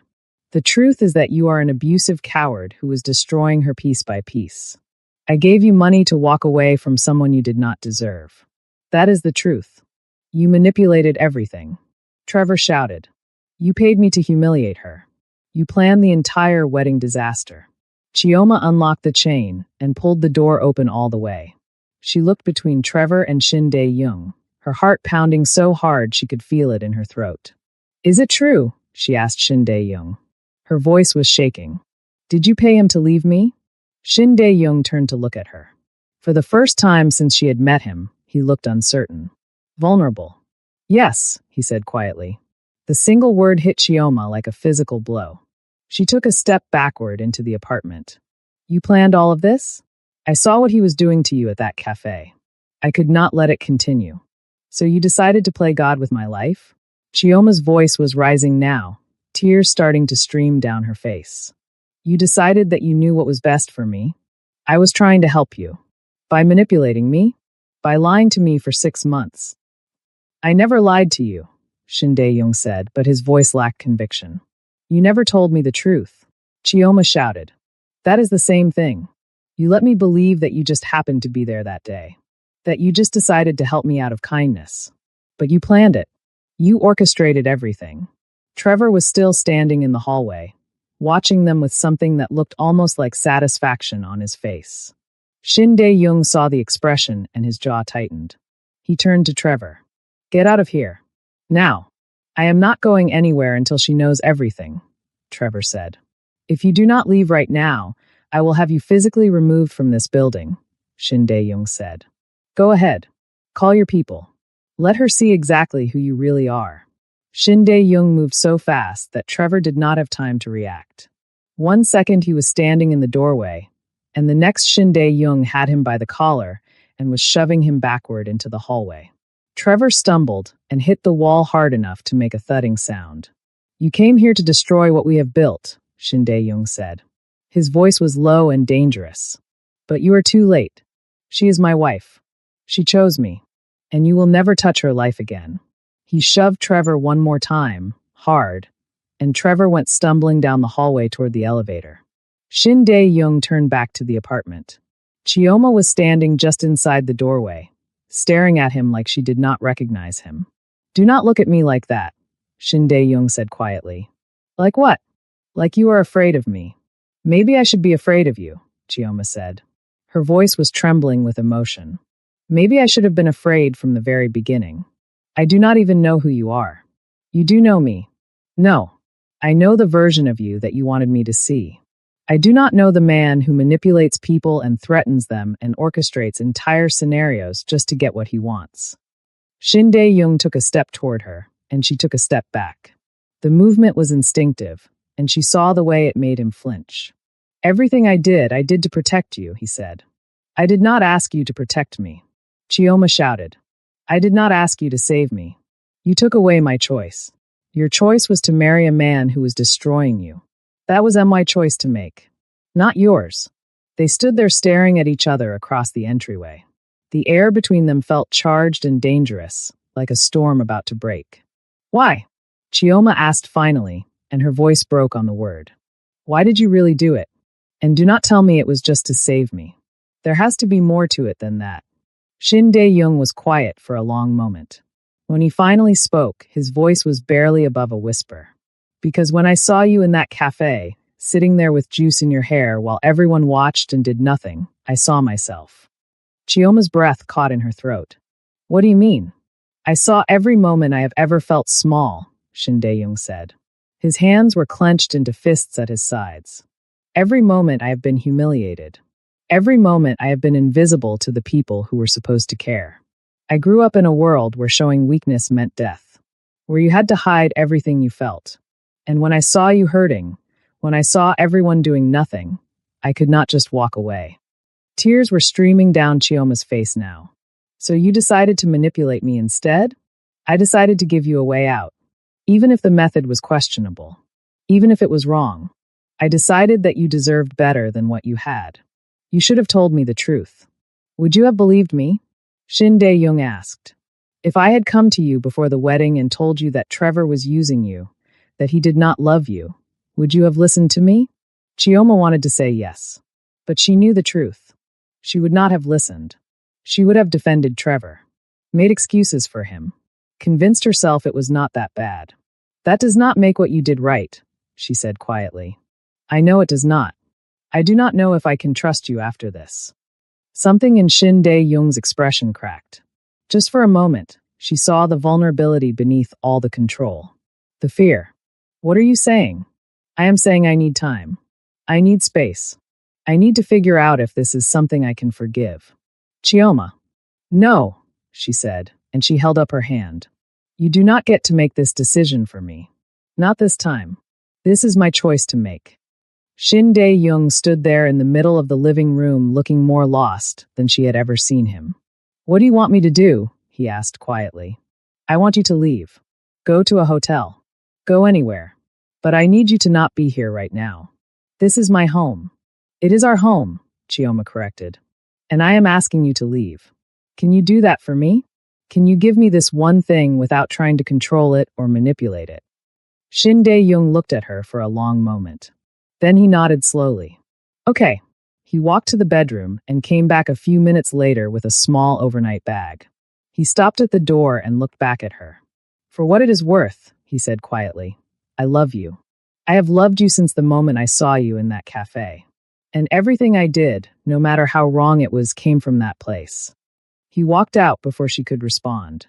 "The truth is that you are an abusive coward who was destroying her piece by piece. I gave you money to walk away from someone you did not deserve. That is the truth. You manipulated everything." Trevor shouted. "You paid me to humiliate her. You planned the entire wedding disaster." Chioma unlocked the chain and pulled the door open all the way. She looked between Trevor and Shin Dae-young, her heart pounding so hard she could feel it in her throat. "Is it true?" she asked Shin Dae-young. Her voice was shaking. "Did you pay him to leave me?" Shin Dae-young turned to look at her. For the first time since she had met him, he looked uncertain. Vulnerable. "Yes," he said quietly. The single word hit Chioma like a physical blow. She took a step backward into the apartment. "You planned all of this? I saw what he was doing to you at that cafe. I could not let it continue. So you decided to play God with my life?" Chioma's voice was rising now, tears starting to stream down her face. "You decided that you knew what was best for me? I was trying to help you. By manipulating me? By lying to me for 6 months." "I never lied to you," Shin Dae-young said, but his voice lacked conviction. "You never told me the truth." Chioma shouted. "That is the same thing. You let me believe that you just happened to be there that day. That you just decided to help me out of kindness. But you planned it. You orchestrated everything. Trevor was still standing in the hallway, watching them with something that looked almost like satisfaction on his face. Shin Dae-young saw the expression and his jaw tightened. He turned to Trevor. Get out of here. Now. I am not going anywhere until she knows everything, Trevor said. If you do not leave right now, I will have you physically removed from this building, Shin Dae-young said. Go ahead. Call your people. Let her see exactly who you really are. Shin Dae-young moved so fast that Trevor did not have time to react. 1 second he was standing in the doorway, and the next Shin Dae-young had him by the collar and was shoving him backward into the hallway. Trevor stumbled and hit the wall hard enough to make a thudding sound. You came here to destroy what we have built, Shin Dae-young said. His voice was low and dangerous. But you are too late. She is my wife. She chose me, and you will never touch her life again. He shoved Trevor one more time, hard, and Trevor went stumbling down the hallway toward the elevator. Shin Dae-young turned back to the apartment. Chioma was standing just inside the doorway, staring at him like she did not recognize him. Do not look at me like that, Shin Dae-young said quietly. Like what? Like you are afraid of me. Maybe I should be afraid of you, Chioma said. Her voice was trembling with emotion. Maybe I should have been afraid from the very beginning. I do not even know who you are. You do know me. No. I know the version of you that you wanted me to see. I do not know the man who manipulates people and threatens them and orchestrates entire scenarios just to get what he wants. Shin Dae-young took a step toward her, and she took a step back. The movement was instinctive, and she saw the way it made him flinch. Everything I did to protect you, he said. I did not ask you to protect me. Chioma shouted. I did not ask you to save me. You took away my choice. Your choice was to marry a man who was destroying you. That was my choice to make, not yours. They stood there staring at each other across the entryway. The air between them felt charged and dangerous, like a storm about to break. Why? Chioma asked finally, and her voice broke on the word. Why did you really do it? And do not tell me it was just to save me. There has to be more to it than that. Shin Dae-young was quiet for a long moment. When he finally spoke, his voice was barely above a whisper. Because when I saw you in that cafe, sitting there with juice in your hair while everyone watched and did nothing, I saw myself. Chioma's breath caught in her throat. What do you mean? I saw every moment I have ever felt small, Shin Dae-young said. His hands were clenched into fists at his sides. Every moment I have been humiliated. Every moment I have been invisible to the people who were supposed to care. I grew up in a world where showing weakness meant death, where you had to hide everything you felt. And when I saw you hurting, when I saw everyone doing nothing, I could not just walk away. Tears were streaming down Chioma's face now. So you decided to manipulate me instead? I decided to give you a way out. Even if the method was questionable. Even if it was wrong. I decided that you deserved better than what you had. You should have told me the truth. Would you have believed me? Shin Dae-young asked. If I had come to you before the wedding and told you that Trevor was using you, that he did not love you, would you have listened to me? Chioma wanted to say yes. But she knew the truth. She would not have listened. She would have defended Trevor. Made excuses for him. Convinced herself it was not that bad. That does not make what you did right, she said quietly. I know it does not. I do not know if I can trust you after this. Something in Shin Dae-young's expression cracked. Just for a moment, she saw the vulnerability beneath all the control. The fear. What are you saying? I am saying I need time. I need space. I need to figure out if this is something I can forgive. Chioma. No, she said, and she held up her hand. You do not get to make this decision for me. Not this time. This is my choice to make. Shin Dae-young stood there in the middle of the living room looking more lost than she had ever seen him. What do you want me to do? He asked quietly. I want you to leave. Go to a hotel. Go anywhere. But I need you to not be here right now. This is my home. It is our home, Chioma corrected. And I am asking you to leave. Can you do that for me? Can you give me this one thing without trying to control it or manipulate it? Shin Dae-young looked at her for a long moment. Then he nodded slowly. Okay. He walked to the bedroom and came back a few minutes later with a small overnight bag. He stopped at the door and looked back at her. For what it is worth, he said quietly, I love you. I have loved you since the moment I saw you in that cafe. And everything I did, no matter how wrong it was, came from that place. He walked out before she could respond.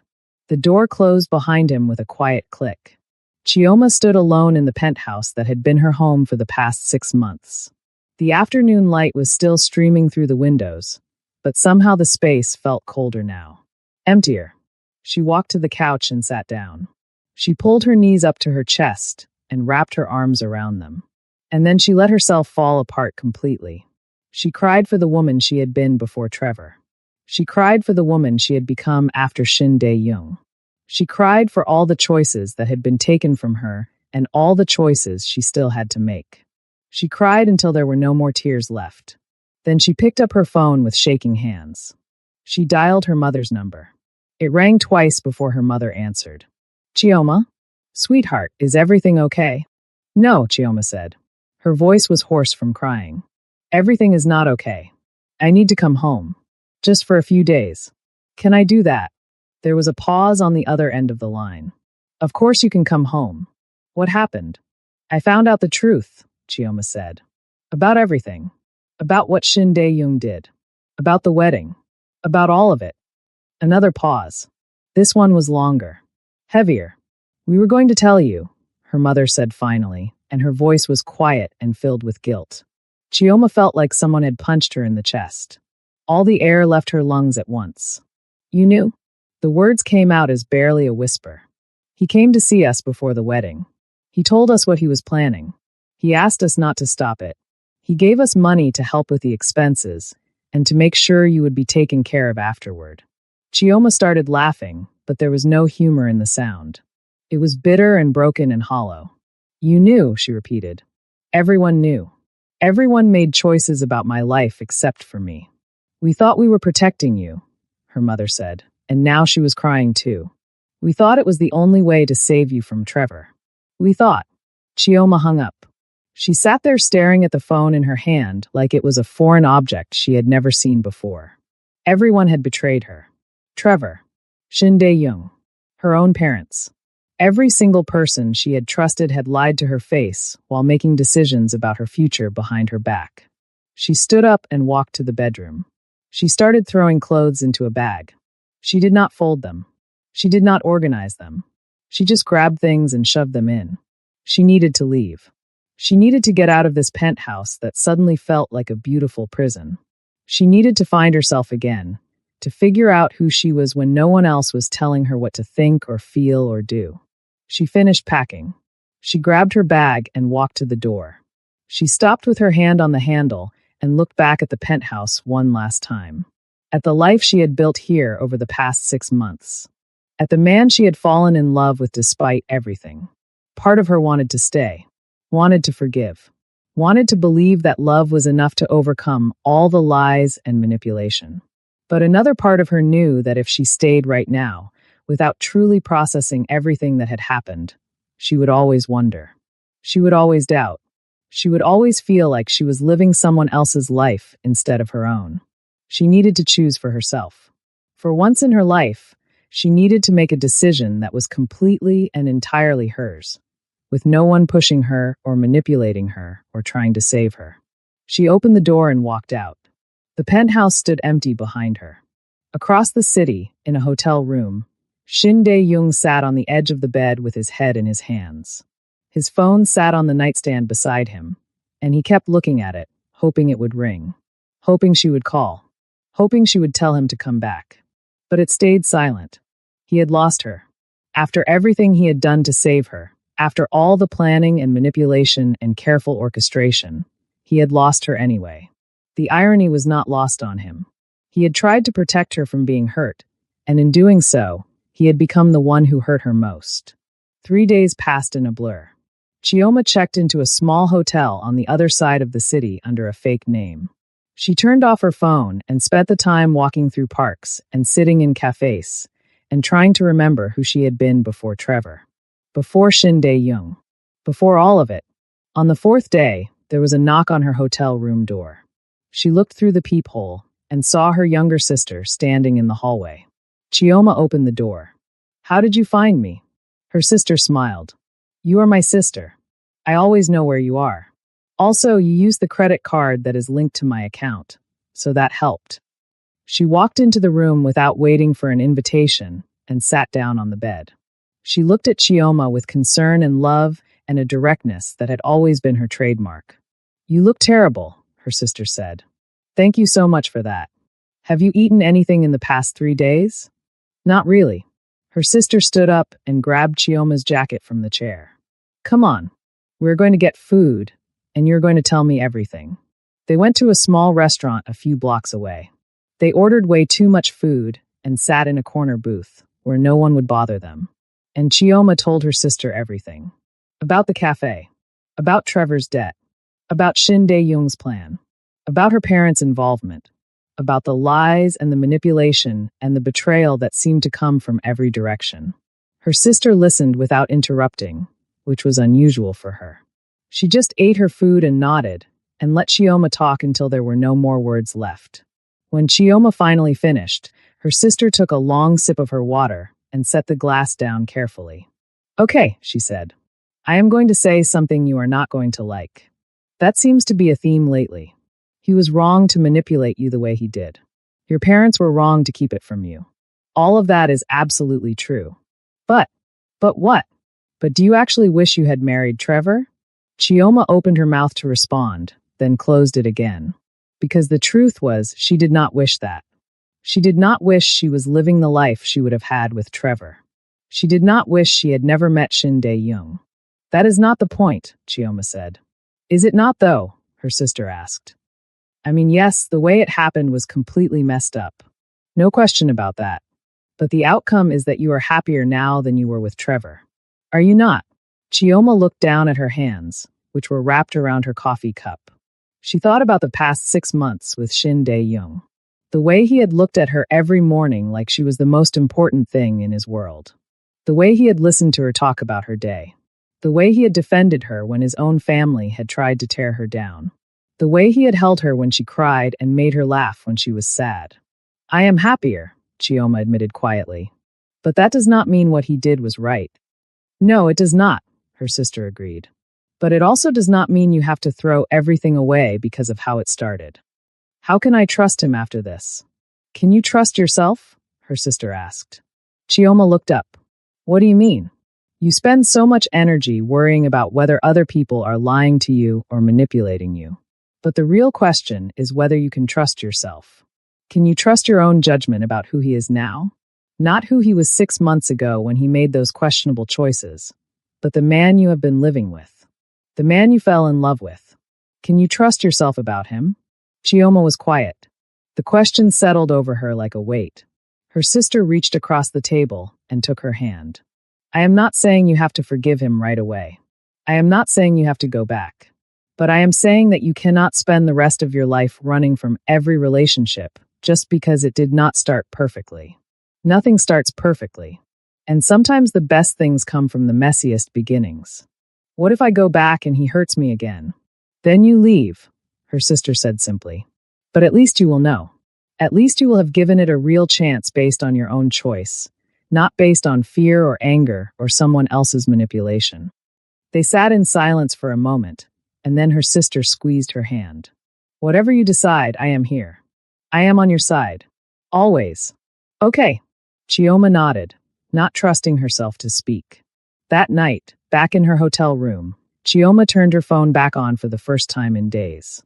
The door closed behind him with a quiet click. Chioma stood alone in the penthouse that had been her home for the past 6 months. The afternoon light was still streaming through the windows, but somehow the space felt colder now. Emptier. She walked to the couch and sat down. She pulled her knees up to her chest and wrapped her arms around them. And then she let herself fall apart completely. She cried for the woman she had been before Trevor. She cried for the woman she had become after Shin Dae-young. She cried for all the choices that had been taken from her and all the choices she still had to make. She cried until there were no more tears left. Then she picked up her phone with shaking hands. She dialed her mother's number. It rang twice before her mother answered. Chioma? Sweetheart, is everything okay? No, Chioma said. Her voice was hoarse from crying. Everything is not okay. I need to come home. Just for a few days. Can I do that? There was a pause on the other end of the line. Of course you can come home. What happened? I found out the truth, Chioma said. About everything. About what Shin Dae-young did. About the wedding. About all of it. Another pause. This one was longer. Heavier. We were going to tell you, her mother said finally, and her voice was quiet and filled with guilt. Chioma felt like someone had punched her in the chest. All the air left her lungs at once. You knew? The words came out as barely a whisper. He came to see us before the wedding. He told us what he was planning. He asked us not to stop it. He gave us money to help with the expenses and to make sure you would be taken care of afterward. Chioma started laughing, but there was no humor in the sound. It was bitter and broken and hollow. You knew, she repeated. Everyone knew. Everyone made choices about my life except for me. We thought we were protecting you, her mother said, and now she was crying too. We thought it was the only way to save you from Trevor. We thought. Chioma hung up. She sat there staring at the phone in her hand like it was a foreign object she had never seen before. Everyone had betrayed her. Trevor. Shin Dae-young. Her own parents. Every single person she had trusted had lied to her face while making decisions about her future behind her back. She stood up and walked to the bedroom. She started throwing clothes into a bag. She did not fold them. She did not organize them. She just grabbed things and shoved them in. She needed to leave. She needed to get out of this penthouse that suddenly felt like a beautiful prison. She needed to find herself again, to figure out who she was when no one else was telling her what to think or feel or do. She finished packing. She grabbed her bag and walked to the door. She stopped with her hand on the handle and looked back at the penthouse one last time. At the life she had built here over the past 6 months. At the man she had fallen in love with despite everything. Part of her wanted to stay. Wanted to forgive. Wanted to believe that love was enough to overcome all the lies and manipulation. But another part of her knew that if she stayed right now, without truly processing everything that had happened, she would always wonder. She would always doubt. She would always feel like she was living someone else's life instead of her own. She needed to choose for herself. For once in her life, she needed to make a decision that was completely and entirely hers, with no one pushing her or manipulating her or trying to save her. She opened the door and walked out. The penthouse stood empty behind her. Across the city, in a hotel room, Shin Dae-young sat on the edge of the bed with his head in his hands. His phone sat on the nightstand beside him, and he kept looking at it, hoping it would ring, hoping she would call, hoping she would tell him to come back. But it stayed silent. He had lost her. After everything he had done to save her, after all the planning and manipulation and careful orchestration, he had lost her anyway. The irony was not lost on him. He had tried to protect her from being hurt, and in doing so, he had become the one who hurt her most. 3 days passed in a blur. Chioma checked into a small hotel on the other side of the city under a fake name. She turned off her phone and spent the time walking through parks and sitting in cafes and trying to remember who she had been before Trevor. Before Shin Dae-young. Before all of it. On the 4th day, there was a knock on her hotel room door. She looked through the peephole and saw her younger sister standing in the hallway. Chioma opened the door. How did you find me? Her sister smiled. You are my sister. I always know where you are. Also, you used the credit card that is linked to my account, so that helped. She walked into the room without waiting for an invitation and sat down on the bed. She looked at Chioma with concern and love and a directness that had always been her trademark. You look terrible, her sister said. Thank you so much for that. Have you eaten anything in the past 3 days? Not really. Her sister stood up and grabbed Chioma's jacket from the chair. Come on. We're going to get food, and you're going to tell me everything. They went to a small restaurant a few blocks away. They ordered way too much food and sat in a corner booth where no one would bother them. And Chioma told her sister everything. About the cafe. About Trevor's debt. About Shin Dae-young's plan. About her parents' involvement. About the lies and the manipulation and the betrayal that seemed to come from every direction. Her sister listened without interrupting, which was unusual for her. She just ate her food and nodded, and let Chioma talk until there were no more words left. When Chioma finally finished, her sister took a long sip of her water and set the glass down carefully. Okay, she said. I am going to say something you are not going to like. That seems to be a theme lately. He was wrong to manipulate you the way he did. Your parents were wrong to keep it from you. All of that is absolutely true. But what? But do you actually wish you had married Trevor? Chioma opened her mouth to respond, then closed it again. Because the truth was, she did not wish that. She did not wish she was living the life she would have had with Trevor. She did not wish she had never met Shin Dae-young. That is not the point, Chioma said. Is it not, though? Her sister asked. I mean, yes, the way it happened was completely messed up. No question about that. But the outcome is that you are happier now than you were with Trevor. Are you not? Chioma looked down at her hands, which were wrapped around her coffee cup. She thought about the past 6 months with Shin Dae-young. The way he had looked at her every morning like she was the most important thing in his world. The way he had listened to her talk about her day. The way he had defended her when his own family had tried to tear her down. The way he had held her when she cried and made her laugh when she was sad. I am happier, Chioma admitted quietly. But that does not mean what he did was right. No, it does not, her sister agreed. But it also does not mean you have to throw everything away because of how it started. How can I trust him after this? Can you trust yourself? Her sister asked. Chioma looked up. What do you mean? You spend so much energy worrying about whether other people are lying to you or manipulating you. But the real question is whether you can trust yourself. Can you trust your own judgment about who he is now? Not who he was 6 months ago when he made those questionable choices, but the man you have been living with. The man you fell in love with. Can you trust yourself about him? Chioma was quiet. The question settled over her like a weight. Her sister reached across the table and took her hand. I am not saying you have to forgive him right away. I am not saying you have to go back. But I am saying that you cannot spend the rest of your life running from every relationship just because it did not start perfectly. Nothing starts perfectly. And sometimes the best things come from the messiest beginnings. What if I go back and he hurts me again? Then you leave, her sister said simply. But at least you will know. At least you will have given it a real chance based on your own choice, not based on fear or anger or someone else's manipulation. They sat in silence for a moment, and then her sister squeezed her hand. Whatever you decide, I am here. I am on your side. Always. Okay. Chioma nodded, not trusting herself to speak. That night, back in her hotel room, Chioma turned her phone back on for the first time in days.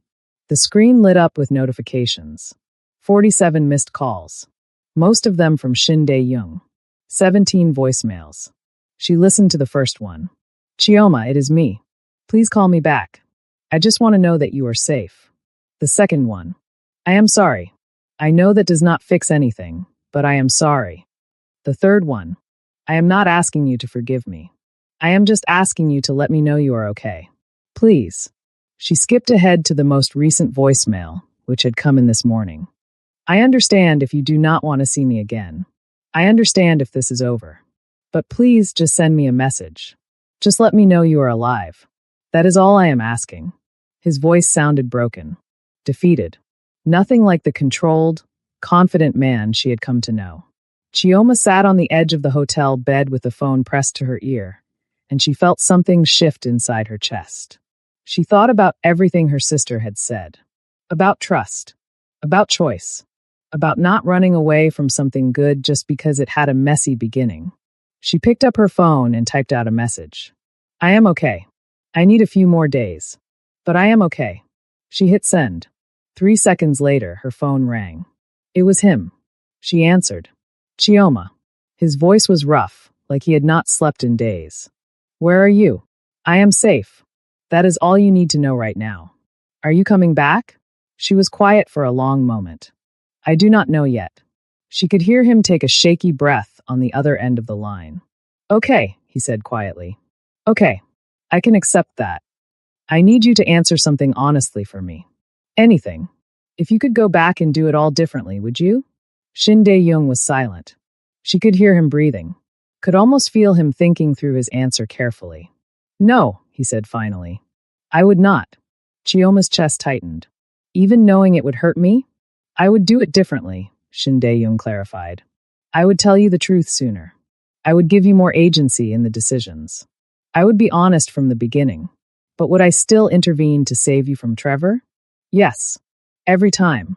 The screen lit up with notifications. 47 missed calls. Most of them from Shin Dae-young. 17 voicemails. She listened to the first one. Chioma, it is me. Please call me back. I just want to know that you are safe. The second one. I am sorry. I know that does not fix anything, but I am sorry. The third one. I am not asking you to forgive me. I am just asking you to let me know you are okay. Please. She skipped ahead to the most recent voicemail, which had come in this morning. I understand if you do not want to see me again. I understand if this is over. But please just send me a message. Just let me know you are alive. That is all I am asking. His voice sounded broken, defeated. Nothing like the controlled, confident man she had come to know. Chioma sat on the edge of the hotel bed with the phone pressed to her ear, and she felt something shift inside her chest. She thought about everything her sister had said. About trust. About choice. About not running away from something good just because it had a messy beginning. She picked up her phone and typed out a message. I am okay. I need a few more days. But I am okay. She hit send. 3 seconds later, her phone rang. It was him. She answered. Chioma. His voice was rough, like he had not slept in days. Where are you? I am safe. That is all you need to know right now. Are you coming back? She was quiet for a long moment. I do not know yet. She could hear him take a shaky breath on the other end of the line. Okay, he said quietly. Okay, I can accept that. I need you to answer something honestly for me. Anything. If you could go back and do it all differently, would you? Shin Dae-young was silent. She could hear him breathing, could almost feel him thinking through his answer carefully. No, he said finally. I would not. Chioma's chest tightened. Even knowing it would hurt me? I would do it differently, Shin Dae-young clarified. I would tell you the truth sooner. I would give you more agency in the decisions. I would be honest from the beginning. But would I still intervene to save you from Trevor? Yes. Every time.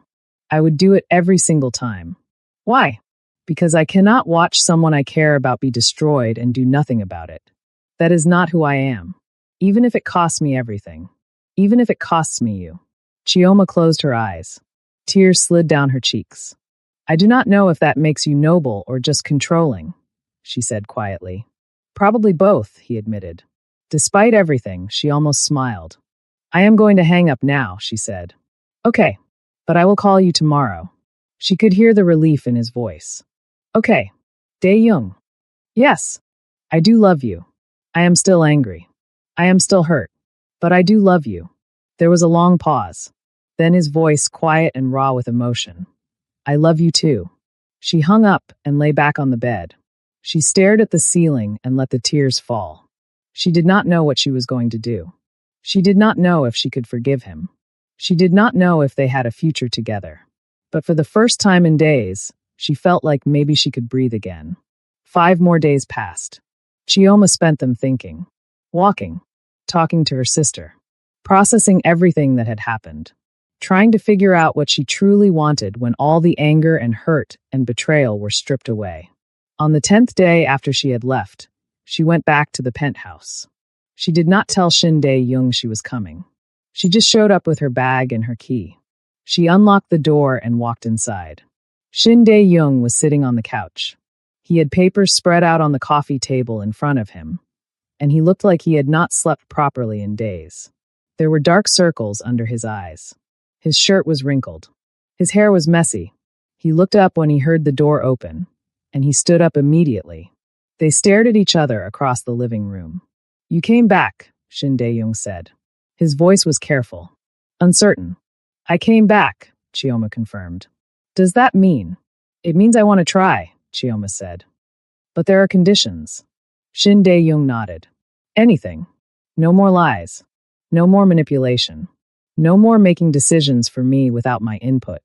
I would do it every single time. Why? Because I cannot watch someone I care about be destroyed and do nothing about it. That is not who I am. Even if it costs me everything. Even if it costs me you. Chioma closed her eyes. Tears slid down her cheeks. I do not know if that makes you noble or just controlling, she said quietly. Probably both, he admitted. Despite everything, she almost smiled. I am going to hang up now, she said. Okay, but I will call you tomorrow. She could hear the relief in his voice. Okay, Dae-young. Yes, I do love you. I am still angry. I am still hurt. But I do love you. There was a long pause. Then his voice quiet and raw with emotion. I love you too. She hung up and lay back on the bed. She stared at the ceiling and let the tears fall. She did not know what she was going to do. She did not know if she could forgive him. She did not know if they had a future together. But for the first time in days, she felt like maybe she could breathe again. 5 more days passed. Chioma spent them thinking, walking, talking to her sister, processing everything that had happened, trying to figure out what she truly wanted when all the anger and hurt and betrayal were stripped away. On the 10th day after she had left, she went back to the penthouse. She did not tell Shin Dae-young she was coming. She just showed up with her bag and her key. She unlocked the door and walked inside. Shin Dae-young was sitting on the couch. He had papers spread out on the coffee table in front of him, and he looked like he had not slept properly in days. There were dark circles under his eyes. His shirt was wrinkled. His hair was messy. He looked up when he heard the door open, and he stood up immediately. They stared at each other across the living room. You came back, Shin Dae-young said. His voice was careful, uncertain. I came back, Chioma confirmed. Does that mean? It means I want to try, Chioma said. But there are conditions. Shin Dae-young nodded. Anything. No more lies. No more manipulation. No more making decisions for me without my input.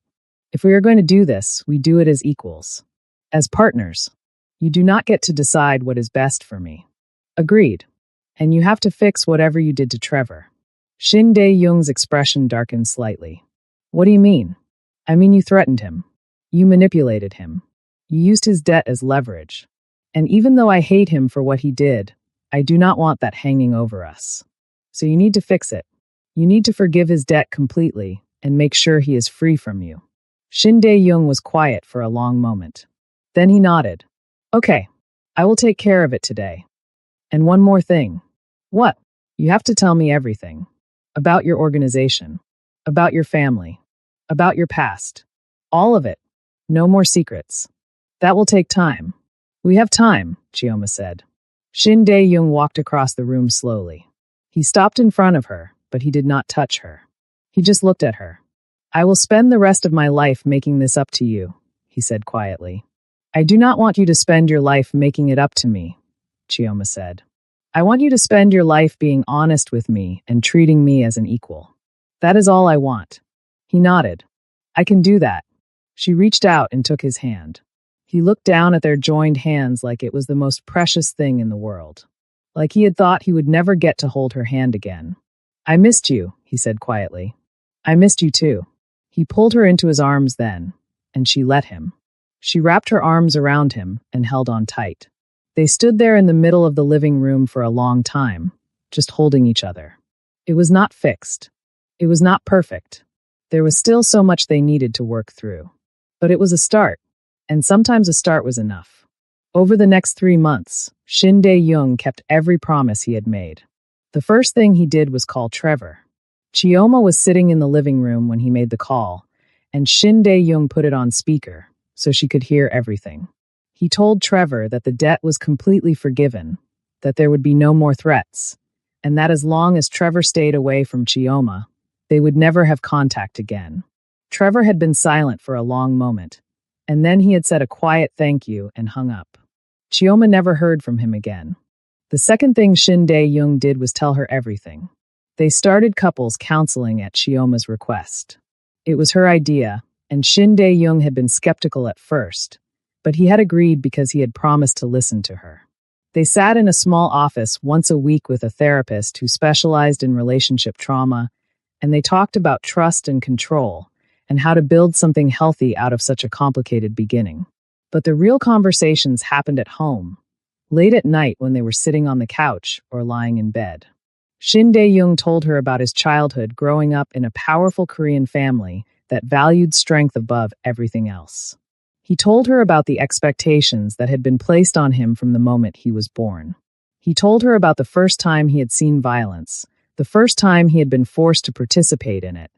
If we are going to do this, we do it as equals. As partners. You do not get to decide what is best for me. Agreed. And you have to fix whatever you did to Trevor. Shin Dae-young's expression darkened slightly. What do you mean? I mean you threatened him. You manipulated him. You used his debt as leverage. And even though I hate him for what he did, I do not want that hanging over us. So you need to fix it. You need to forgive his debt completely and make sure he is free from you. Shin Dae-young was quiet for a long moment. Then he nodded. Okay, I will take care of it today. And one more thing. What? You have to tell me everything. About your organization. About your family. About your past. All of it. No more secrets. That will take time. We have time, Chioma said. Shin Dae-young walked across the room slowly. He stopped in front of her, but he did not touch her. He just looked at her. I will spend the rest of my life making this up to you, he said quietly. I do not want you to spend your life making it up to me, Chioma said. I want you to spend your life being honest with me and treating me as an equal. That is all I want. He nodded. I can do that. She reached out and took his hand. He looked down at their joined hands like it was the most precious thing in the world. Like he had thought he would never get to hold her hand again. I missed you, he said quietly. I missed you too. He pulled her into his arms then, and she let him. She wrapped her arms around him and held on tight. They stood there in the middle of the living room for a long time, just holding each other. It was not fixed. It was not perfect. There was still so much they needed to work through. But it was a start, and sometimes a start was enough. Over the next 3 months, Shin Dae-young kept every promise he had made. The first thing he did was call Trevor. Chioma was sitting in the living room when he made the call, and Shin Dae-young put it on speaker so she could hear everything. He told Trevor that the debt was completely forgiven, that there would be no more threats, and that as long as Trevor stayed away from Chioma, they would never have contact again. Trevor had been silent for a long moment, and then he had said a quiet thank you and hung up. Chioma never heard from him again. The second thing Shin Dae-young did was tell her everything. They started couples counseling at Chioma's request. It was her idea, and Shin Dae-young had been skeptical at first, but he had agreed because he had promised to listen to her. They sat in a small office once a week with a therapist who specialized in relationship trauma, and they talked about trust and control and how to build something healthy out of such a complicated beginning. But the real conversations happened at home, late at night when they were sitting on the couch or lying in bed. Shin Dae-young told her about his childhood growing up in a powerful Korean family that valued strength above everything else. He told her about the expectations that had been placed on him from the moment he was born. He told her about the first time he had seen violence, the first time he had been forced to participate in it,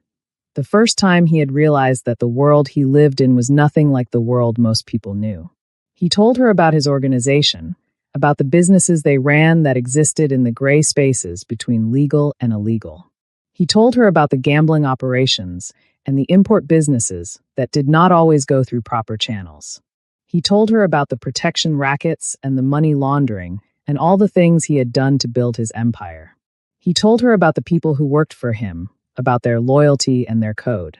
the first time he had realized that the world he lived in was nothing like the world most people knew. He told her about his organization, about the businesses they ran that existed in the gray spaces between legal and illegal. He told her about the gambling operations and the import businesses that did not always go through proper channels. He told her about the protection rackets and the money laundering and all the things he had done to build his empire. He told her about the people who worked for him, about their loyalty and their code.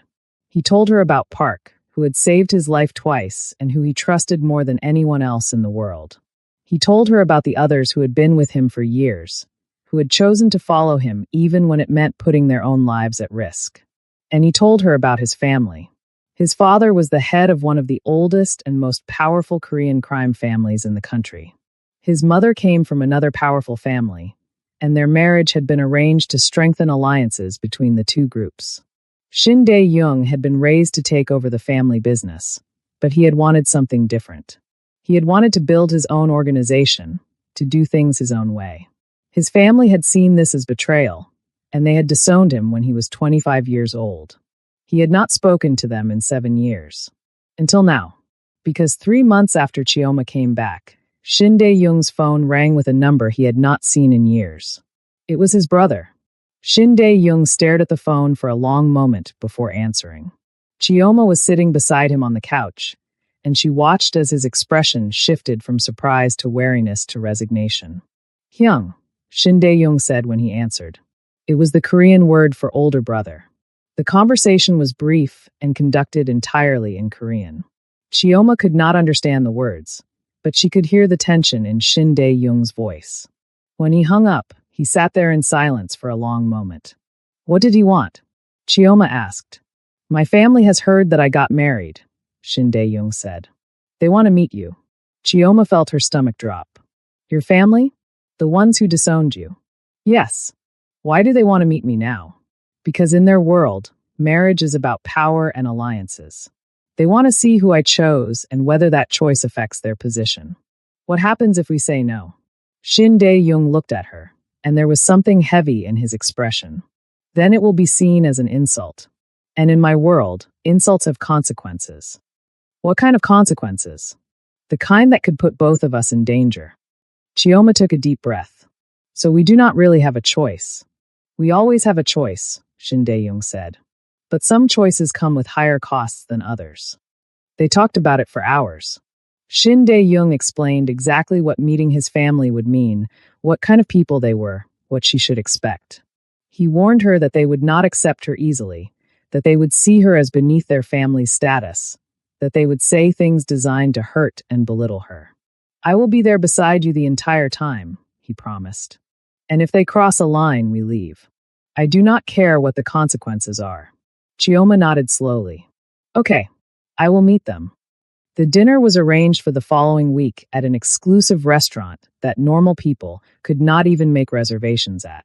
He told her about Park, who had saved his life twice and who he trusted more than anyone else in the world. He told her about the others who had been with him for years, who had chosen to follow him even when it meant putting their own lives at risk. And he told her about his family. His father was the head of one of the oldest and most powerful Korean crime families in the country. His mother came from another powerful family, and their marriage had been arranged to strengthen alliances between the two groups. Shin Dae-young had been raised to take over the family business, but he had wanted something different. He had wanted to build his own organization, to do things his own way. His family had seen this as betrayal, and they had disowned him when he was 25 years old. He had not spoken to them in 7 years. Until now. Because 3 months after Chioma came back, Shin Dae-young's phone rang with a number he had not seen in years. It was his brother. Shin Dae-young stared at the phone for a long moment before answering. Chioma was sitting beside him on the couch, and she watched as his expression shifted from surprise to wariness to resignation. Hyung, Shin Dae-young said when he answered. It was the Korean word for older brother. The conversation was brief and conducted entirely in Korean. Chioma could not understand the words, but she could hear the tension in Shin Dae-young's voice. When he hung up, he sat there in silence for a long moment. What did he want? Chioma asked. My family has heard that I got married, Shin Dae-young said. They want to meet you. Chioma felt her stomach drop. Your family? The ones who disowned you? Yes. Why do they want to meet me now? Because in their world, marriage is about power and alliances. They want to see who I chose and whether that choice affects their position. What happens if we say no? Shin Dae-young looked at her, and there was something heavy in his expression. Then it will be seen as an insult. And in my world, insults have consequences. What kind of consequences? The kind that could put both of us in danger. Chioma took a deep breath. So we do not really have a choice. We always have a choice, Shin Dae-young said. But some choices come with higher costs than others. They talked about it for hours. Shin Dae-young explained exactly what meeting his family would mean, what kind of people they were, what she should expect. He warned her that they would not accept her easily, that they would see her as beneath their family's status, that they would say things designed to hurt and belittle her. I will be there beside you the entire time, he promised. And if they cross a line, we leave. I do not care what the consequences are. Chioma nodded slowly. Okay, I will meet them. The dinner was arranged for the following week at an exclusive restaurant that normal people could not even make reservations at.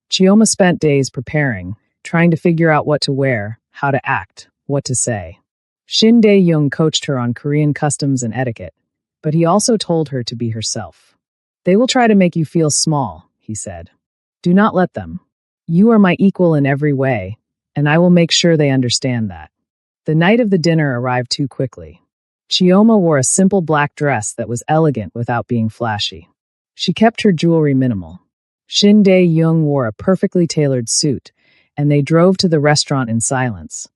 Chioma spent days preparing, trying to figure out what to wear, how to act, what to say. Shin Dae-young coached her on Korean customs and etiquette, but he also told her to be herself. They will try to make you feel small, he said. Do not let them. You are my equal in every way, and I will make sure they understand that. The night of the dinner arrived too quickly. Chioma wore a simple black dress that was elegant without being flashy. She kept her jewelry minimal. Shin Dae-young wore a perfectly tailored suit, and they drove to the restaurant in silence,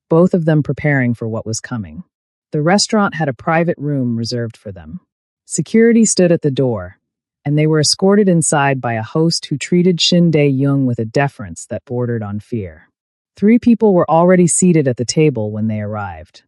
both of them preparing for what was coming. The restaurant had a private room reserved for them. Security stood at the door, and they were escorted inside by a host who treated Shin Dae-young with a deference that bordered on fear. 3 people were already seated at the table when they arrived.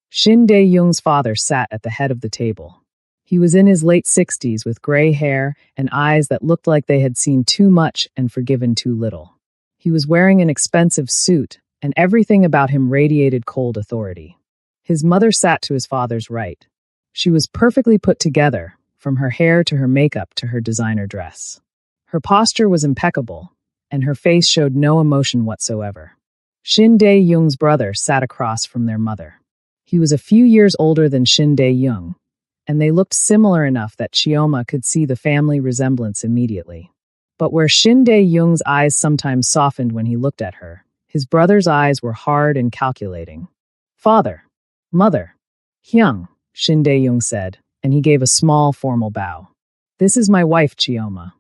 Shin Dae-young's father sat at the head of the table. He was in his late 60s with gray hair and eyes that looked like they had seen too much and forgiven too little. He was wearing an expensive suit, and everything about him radiated cold authority. His mother sat to his father's right. She was perfectly put together, from her hair to her makeup to her designer dress. Her posture was impeccable, and her face showed no emotion whatsoever. Shin Dae-young's brother sat across from their mother. He was a few years older than Shin Dae-young, and they looked similar enough that Chioma could see the family resemblance immediately. But where Shin Dae-young's eyes sometimes softened when he looked at her, his brother's eyes were hard and calculating. Father, mother, Hyung, Shin Dae-young said, and he gave a small formal bow. This is my wife, Chioma.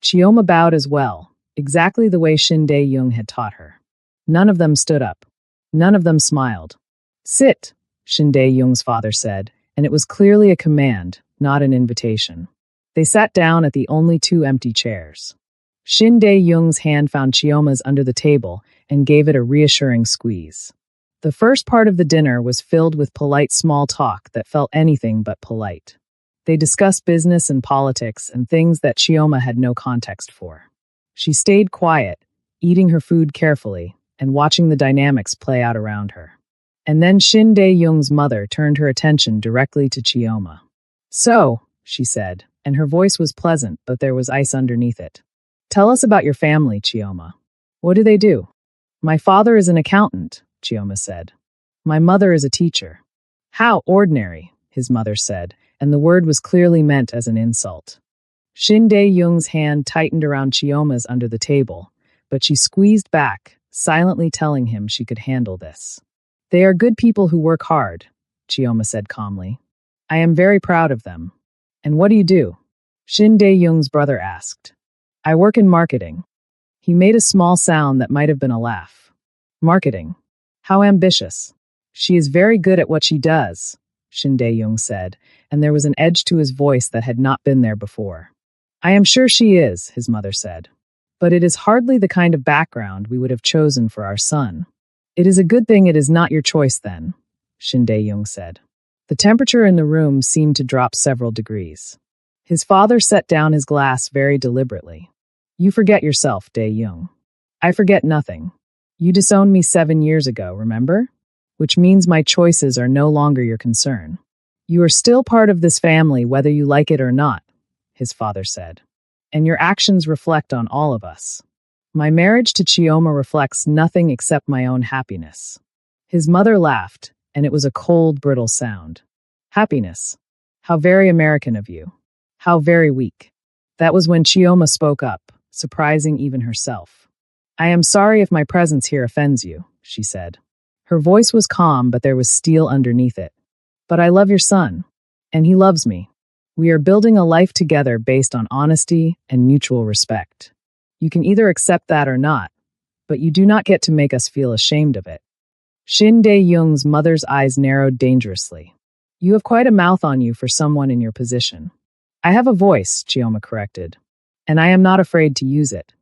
Chioma bowed as well, exactly the way Shin Dae-young had taught her. None of them stood up. None of them smiled. Sit, Shin Dae-young's father said, and it was clearly a command, not an invitation. They sat down at the only 2 empty chairs. Shin Dae-young's hand found Chioma's under the table and gave it a reassuring squeeze. The first part of the dinner was filled with polite small talk that felt anything but polite. They discussed business and politics and things that Chioma had no context for. She stayed quiet, eating her food carefully and watching the dynamics play out around her. And then Shin Dae-young's mother turned her attention directly to Chioma. So, she said, and her voice was pleasant, but there was ice underneath it. Tell us about your family, Chioma. What do they do? My father is an accountant, Chioma said. My mother is a teacher. How ordinary, his mother said, and the word was clearly meant as an insult. Shin Dae-young's hand tightened around Chioma's under the table, but she squeezed back, silently telling him she could handle this. They are good people who work hard, Chioma said calmly. I am very proud of them. And what do you do? Shin Dae-young's brother asked. I work in marketing. He made a small sound that might have been a laugh. Marketing. How ambitious. She is very good at what she does, Shin Dae-young said, and there was an edge to his voice that had not been there before. I am sure she is, his mother said. But it is hardly the kind of background we would have chosen for our son. It is a good thing it is not your choice then, Shin Dae-young said. The temperature in the room seemed to drop several degrees. His father set down his glass very deliberately. You forget yourself, Dae-young. I forget nothing. You disowned me 7 years ago, remember? Which means my choices are no longer your concern. You are still part of this family whether you like it or not, his father said. And your actions reflect on all of us. My marriage to Chioma reflects nothing except my own happiness. His mother laughed, and it was a cold, brittle sound. Happiness. How very American of you. How very weak. That was when Chioma spoke up, surprising even herself. I am sorry if my presence here offends you, she said. Her voice was calm, but there was steel underneath it. But I love your son, and he loves me. We are building a life together based on honesty and mutual respect. You can either accept that or not, but you do not get to make us feel ashamed of it. Shin Dae-young's mother's eyes narrowed dangerously. You have quite a mouth on you for someone in your position. I have a voice, Chioma corrected, and I am not afraid to use it.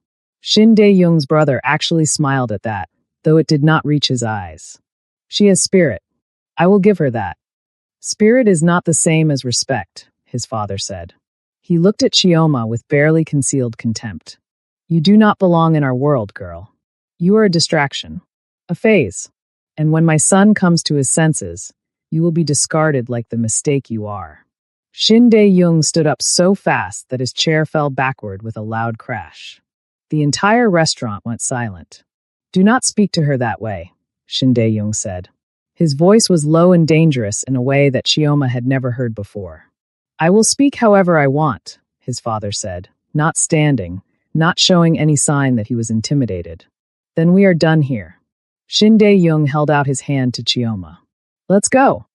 Shin Dae-young's brother actually smiled at that, though it did not reach his eyes. She has spirit. I will give her that. Spirit is not the same as respect, his father said. He looked at Chioma with barely concealed contempt. You do not belong in our world, girl. You are a distraction. A phase. And when my son comes to his senses, you will be discarded like the mistake you are. Shin Dae-young stood up so fast that his chair fell backward with a loud crash. The entire restaurant went silent. Do not speak to her that way, Shin Dae-young said. His voice was low and dangerous in a way that Chioma had never heard before. I will speak however I want, his father said, not standing, not showing any sign that he was intimidated. Then we are done here. Shin Dae-young held out his hand to Chioma. Let's go.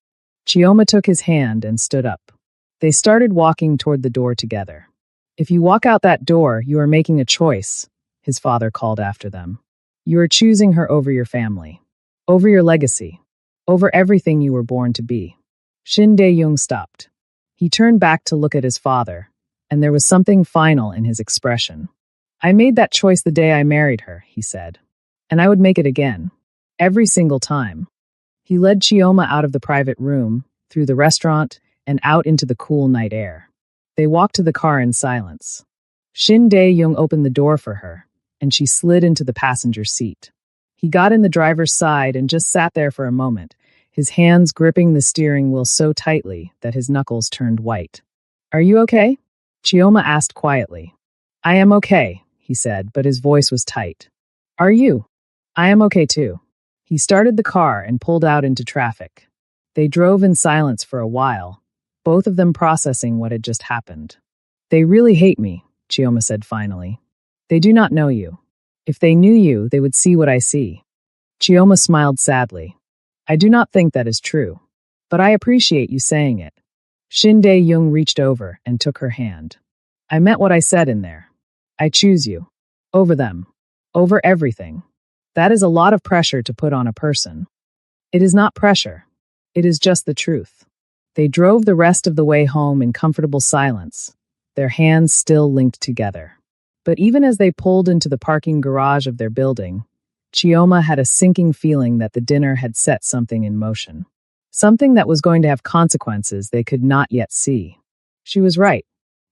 Chioma took his hand and stood up. They started walking toward the door together. If you walk out that door, you are making a choice, his father called after them. You are choosing her over your family, over your legacy, over everything you were born to be. Shin Dae-young stopped. He turned back to look at his father, and there was something final in his expression. I made that choice the day I married her, he said. And I would make it again. Every single time. He led Chioma out of the private room, through the restaurant, and out into the cool night air. They walked to the car in silence. Shin Dae-young opened the door for her, and she slid into the passenger seat. He got in the driver's side and just sat there for a moment, his hands gripping the steering wheel so tightly that his knuckles turned white. Are you okay? Chioma asked quietly. I am okay, he said, but his voice was tight. Are you? I am okay too. He started the car and pulled out into traffic. They drove in silence for a while, both of them processing what had just happened. They really hate me, Chioma said finally. They do not know you. If they knew you, they would see what I see. Chioma smiled sadly. I do not think that is true, but I appreciate you saying it. Shin Dae-young reached over and took her hand. I meant what I said in there. I choose you. Over them. Over everything. That is a lot of pressure to put on a person. It is not pressure. It is just the truth. They drove the rest of the way home in comfortable silence, their hands still linked together. But even as they pulled into the parking garage of their building, Chioma had a sinking feeling that the dinner had set something in motion. Something that was going to have consequences they could not yet see. She was right.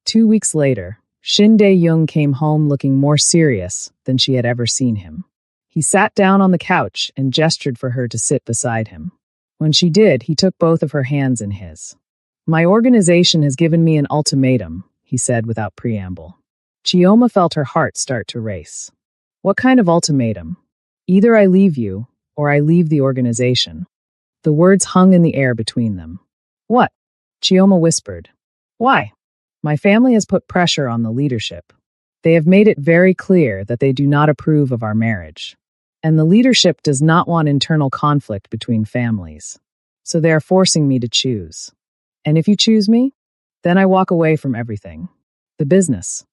2 weeks later, Shin Dae-young came home looking more serious than she had ever seen him. He sat down on the couch and gestured for her to sit beside him. When she did, he took both of her hands in his. My organization has given me an ultimatum, he said without preamble. Chioma felt her heart start to race. What kind of ultimatum? Either I leave you, or I leave the organization. The words hung in the air between them. What? Chioma whispered. Why? My family has put pressure on the leadership. They have made it very clear that they do not approve of our marriage. And the leadership does not want internal conflict between families. So they are forcing me to choose. And if you choose me, then I walk away from everything. The business,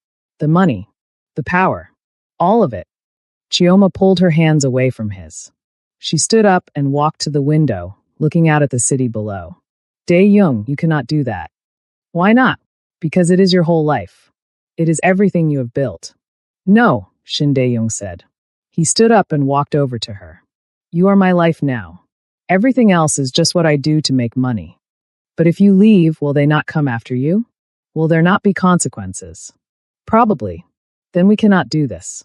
the money, the power, all of it. Chioma pulled her hands away from his. She stood up and walked to the window, looking out at the city below. Dae-young, you cannot do that. Why not? Because it is your whole life. It is everything you have built. No, Shin Dae-young said. He stood up and walked over to her. You are my life now. Everything else is just what I do to make money. But if you leave, will they not come after you? Will there not be consequences? Probably. Then we cannot do this.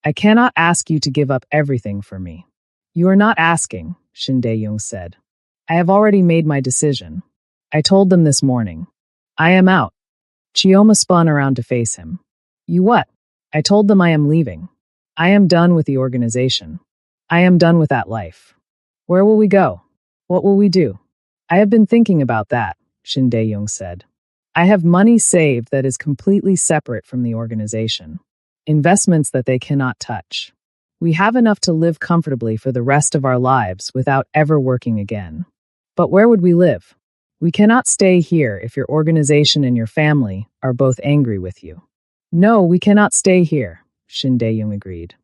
I cannot ask you to give up everything for me. You are not asking, Shin Dae-young said. I have already made my decision. I told them this morning. I am out. Chioma spun around to face him. You what? I told them I am leaving. I am done with the organization. I am done with that life. Where will we go? What will we do? I have been thinking about that, Shin Dae-young said. I have money saved that is completely separate from the organization. Investments that they cannot touch. We have enough to live comfortably for the rest of our lives without ever working again. But where would we live? We cannot stay here if your organization and your family are both angry with you. No, we cannot stay here, Shin Dae-young agreed.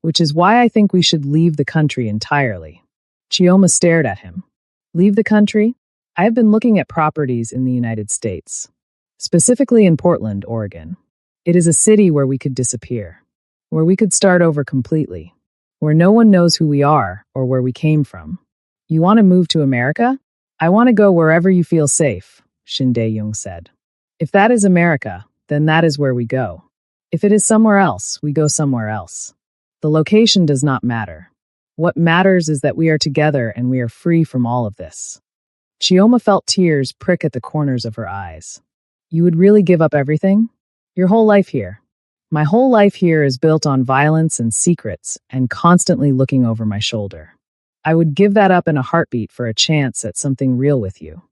Which is why I think we should leave the country entirely. Chioma stared at him. Leave the country? I have been looking at properties in the United States. Specifically in Portland, Oregon. It is a city where we could disappear. Where we could start over completely. Where no one knows who we are or where we came from. You want to move to America? I want to go wherever you feel safe, Shin Dae-young said. If that is America, then that is where we go. If it is somewhere else, we go somewhere else. The location does not matter. What matters is that we are together and we are free from all of this. Chioma felt tears prick at the corners of her eyes. You would really give up everything? Your whole life here. My whole life here is built on violence and secrets and constantly looking over my shoulder. I would give that up in a heartbeat for a chance at something real with you.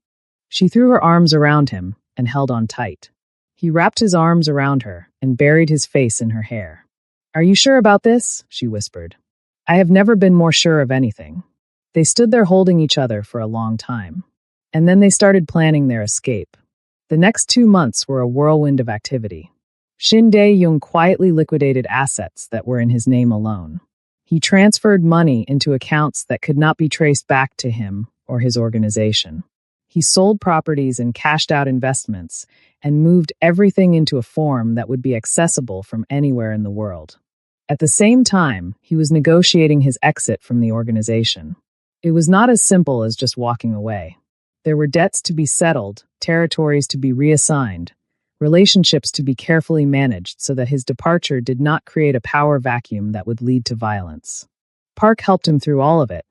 She threw her arms around him and held on tight. He wrapped his arms around her and buried his face in her hair. Are you sure about this? She whispered. I have never been more sure of anything. They stood there holding each other for a long time. And then they started planning their escape. The next 2 months were a whirlwind of activity. Shin Dae-young quietly liquidated assets that were in his name alone. He transferred money into accounts that could not be traced back to him or his organization. He sold properties and cashed out investments and moved everything into a form that would be accessible from anywhere in the world. At the same time, he was negotiating his exit from the organization. It was not as simple as just walking away. There were debts to be settled, territories to be reassigned, relationships to be carefully managed so that his departure did not create a power vacuum that would lead to violence. Park helped him through all of it.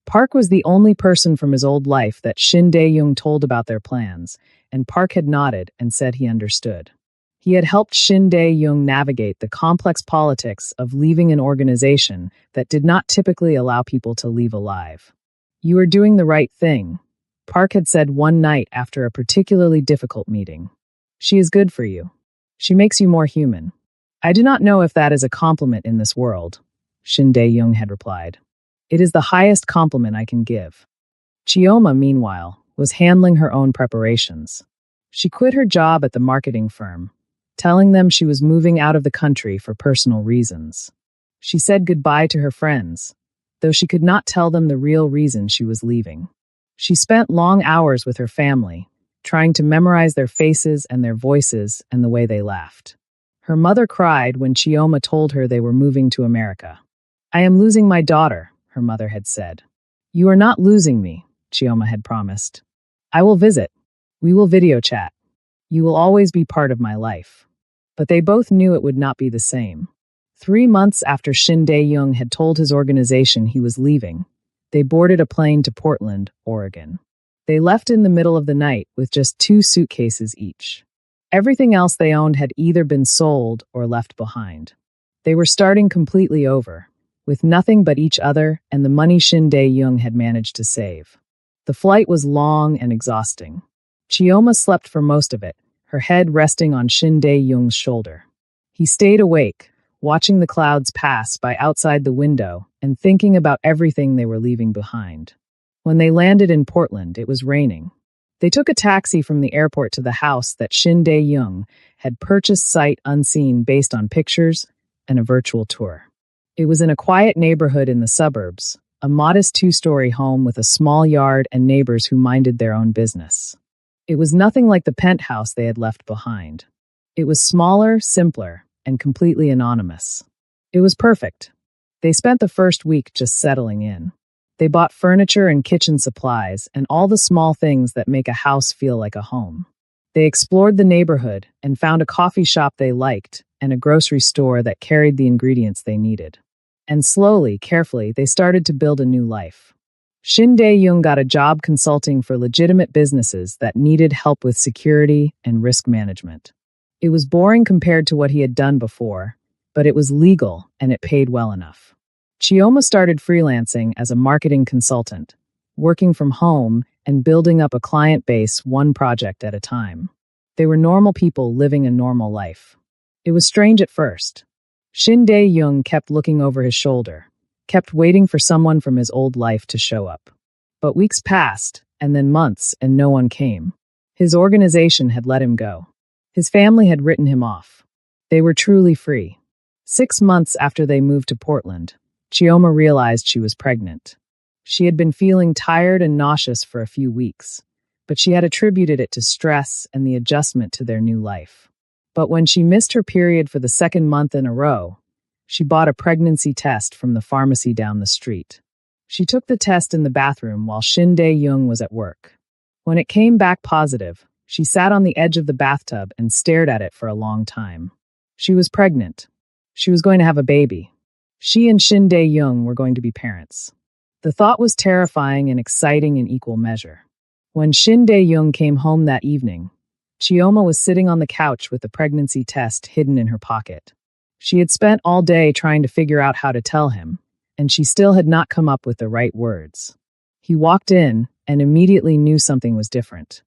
Park was the only person from his old life that Shin Dae-young told about their plans, and Park had nodded and said he understood. He had helped Shin Dae-young navigate the complex politics of leaving an organization that did not typically allow people to leave alive. You are doing the right thing, Park had said one night after a particularly difficult meeting. She is good for you. She makes you more human. I do not know if that is a compliment in this world, Shin Dae-young had replied. It is the highest compliment I can give. Chioma, meanwhile, was handling her own preparations. She quit her job at the marketing firm, telling them she was moving out of the country for personal reasons. She said goodbye to her friends, though she could not tell them the real reason she was leaving. She spent long hours with her family, trying to memorize their faces and their voices and the way they laughed. Her mother cried when Chioma told her they were moving to America. I am losing my daughter, her mother had said. You are not losing me, Chioma had promised. I will visit. We will video chat. You will always be part of my life. But they both knew it would not be the same. 3 months after Shin Dae-young had told his organization he was leaving, they boarded a plane to Portland, Oregon. They left in the middle of the night with just 2 suitcases each. Everything else they owned had either been sold or left behind. They were starting completely over, with nothing but each other and the money Shin Dae-young had managed to save. The flight was long and exhausting. Chioma slept for most of it, her head resting on Shin Dae-young's shoulder. He stayed awake, watching the clouds pass by outside the window and thinking about everything they were leaving behind. When they landed in Portland, it was raining. They took a taxi from the airport to the house that Shin Dae-young had purchased sight unseen based on pictures and a virtual tour. It was in a quiet neighborhood in the suburbs, a modest 2-story home with a small yard and neighbors who minded their own business. It was nothing like the penthouse they had left behind. It was smaller, simpler, and completely anonymous. It was perfect. They spent the first week just settling in. They bought furniture and kitchen supplies and all the small things that make a house feel like a home. They explored the neighborhood and found a coffee shop they liked and a grocery store that carried the ingredients they needed. And slowly, carefully, they started to build a new life. Shin Dae-young got a job consulting for legitimate businesses that needed help with security and risk management. It was boring compared to what he had done before, but it was legal and it paid well enough. Chioma started freelancing as a marketing consultant, working from home and building up a client base one project at a time. They were normal people living a normal life. It was strange at first. Shin Dae-young kept looking over his shoulder, kept waiting for someone from his old life to show up. But weeks passed, and then months, and no one came. His organization had let him go. His family had written him off. They were truly free. 6 months after they moved to Portland, Chioma realized she was pregnant. She had been feeling tired and nauseous for a few weeks, but she had attributed it to stress and the adjustment to their new life. But when she missed her period for the 2nd month in a row, she bought a pregnancy test from the pharmacy down the street. She took the test in the bathroom while Shin Dae-young was at work. When it came back positive, she sat on the edge of the bathtub and stared at it for a long time. She was pregnant. She was going to have a baby. She and Shin Dae-young were going to be parents. The thought was terrifying and exciting in equal measure. When Shin Dae-young came home that evening, Chioma was sitting on the couch with the pregnancy test hidden in her pocket. She had spent all day trying to figure out how to tell him, and she still had not come up with the right words. He walked in and immediately knew something was different.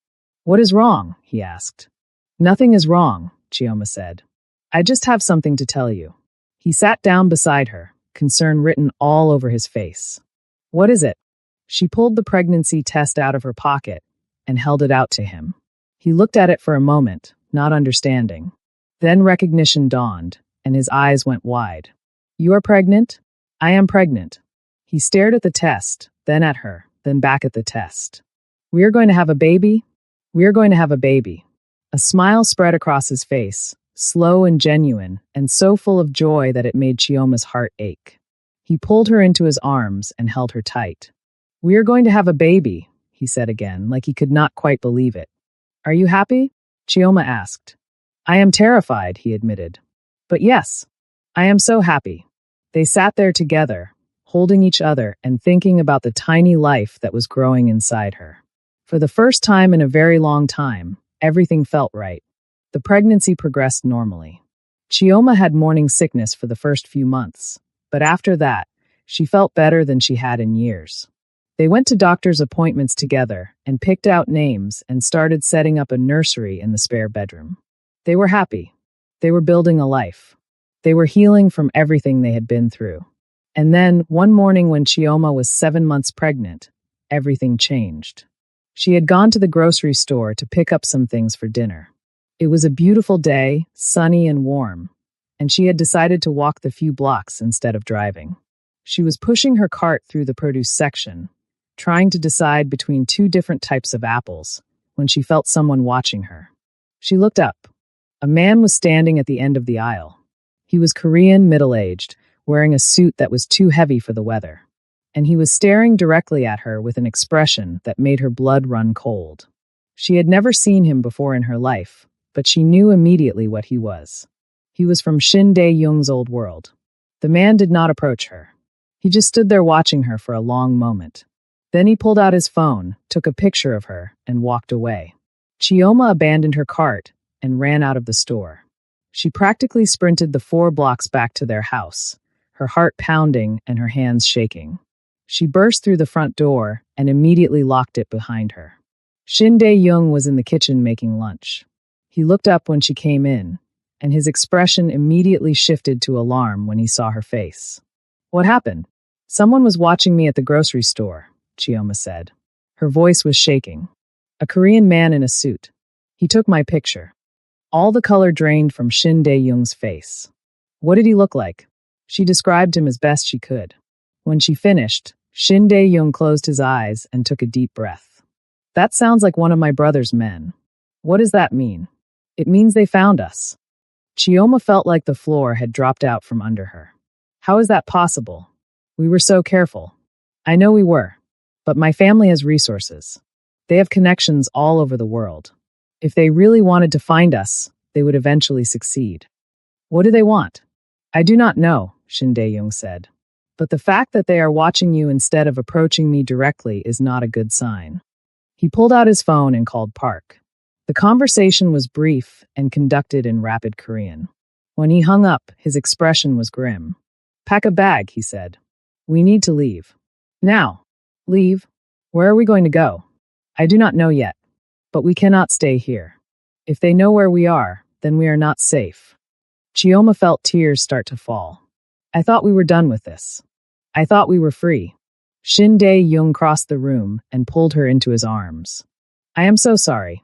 "What is wrong?" he asked. "Nothing is wrong," Chioma said. "I just have something to tell you." He sat down beside her, concern written all over his face. "What is it?" She pulled the pregnancy test out of her pocket and held it out to him. He looked at it for a moment, not understanding. Then recognition dawned, and his eyes went wide. "You are pregnant?" "I am pregnant." He stared at the test, then at her, then back at the test. "We are going to have a baby?" "We are going to have a baby." A smile spread across his face, slow and genuine, and so full of joy that it made Chioma's heart ache. He pulled her into his arms and held her tight. "We are going to have a baby," he said again, like he could not quite believe it. "Are you happy?" Chioma asked. "I am terrified," he admitted. "But yes, I am so happy." They sat there together, holding each other and thinking about the tiny life that was growing inside her. For the first time in a very long time, everything felt right. The pregnancy progressed normally. Chioma had morning sickness for the first few months, but after that, she felt better than she had in years. They went to doctor's appointments together and picked out names and started setting up a nursery in the spare bedroom. They were happy. They were building a life. They were healing from everything they had been through. And then, one morning when Chioma was 7 months pregnant, everything changed. She had gone to the grocery store to pick up some things for dinner. It was a beautiful day, sunny and warm, and she had decided to walk the few blocks instead of driving. She was pushing her cart through the produce section, trying to decide between 2 different types of apples, when she felt someone watching her. She looked up. A man was standing at the end of the aisle. He was Korean, middle-aged, wearing a suit that was too heavy for the weather. And he was staring directly at her with an expression that made her blood run cold. She had never seen him before in her life, but she knew immediately what he was. He was from Shin Dae-young's old world. The man did not approach her. He just stood there watching her for a long moment. Then he pulled out his phone, took a picture of her, and walked away. Chioma abandoned her cart and ran out of the store. She practically sprinted the 4 blocks back to their house, her heart pounding and her hands shaking. She burst through the front door and immediately locked it behind her. Shin Dae-young was in the kitchen making lunch. He looked up when she came in, and his expression immediately shifted to alarm when he saw her face. "What happened?" "Someone was watching me at the grocery store," Chioma said. Her voice was shaking. "A Korean man in a suit. He took my picture." All the color drained from Shin Dae-young's face. "What did he look like?" She described him as best she could. When she finished, Shin Dae-young closed his eyes and took a deep breath. "That sounds like one of my brother's men." "What does that mean?" "It means they found us." Chioma felt like the floor had dropped out from under her. "How is that possible? We were so careful." "I know we were. But my family has resources. They have connections all over the world. If they really wanted to find us, they would eventually succeed." "What do they want?" "I do not know," Shin Dae-young said. "But the fact that they are watching you instead of approaching me directly is not a good sign." He pulled out his phone and called Park. The conversation was brief and conducted in rapid Korean. When he hung up, his expression was grim. "Pack a bag," he said. "We need to leave." "Now." "Leave? Where are we going to go?" "I do not know yet. But we cannot stay here. If they know where we are, then we are not safe." Chioma felt tears start to fall. "I thought we were done with this. I thought we were free." Shin Dae-young crossed the room and pulled her into his arms. "I am so sorry.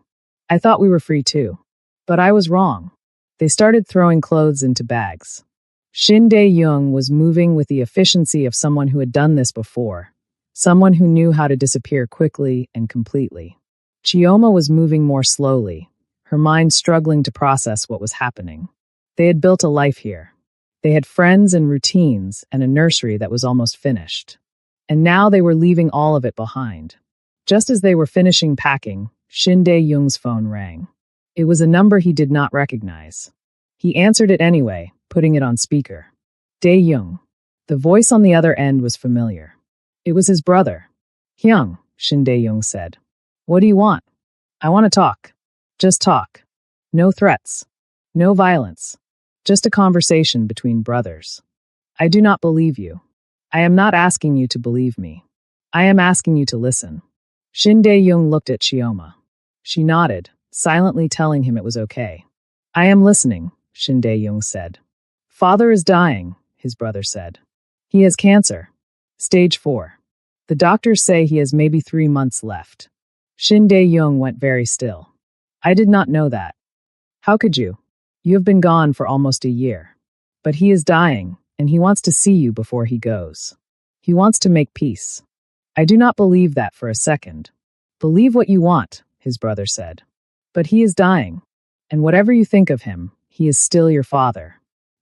I thought we were free too. But I was wrong." They started throwing clothes into bags. Shin Dae-young was moving with the efficiency of someone who had done this before, someone who knew how to disappear quickly and completely. Chioma was moving more slowly, her mind struggling to process what was happening. They had built a life here. They had friends and routines and a nursery that was almost finished. And now they were leaving all of it behind. Just as they were finishing packing, Shin Dae-young's phone rang. It was a number he did not recognize. He answered it anyway, putting it on speaker. Dae-young. The voice on the other end was familiar. It was his brother. Hyung, Shin Dae-young said. What do you want? I want to talk. Just talk. No threats. No violence. Just a conversation between brothers. I do not believe you. I am not asking you to believe me. I am asking you to listen. Shin Dae-young looked at Chioma. She nodded, silently telling him it was okay. I am listening, Shin Dae-young said. Father is dying, his brother said. He has cancer. Stage 4. The doctors say he has maybe 3 months left. Shin Dae-young went very still. I did not know that. How could you? You have been gone for almost a year. But he is dying, and he wants to see you before he goes. He wants to make peace. I do not believe that for a second. Believe what you want, his brother said. But he is dying. And whatever you think of him, he is still your father.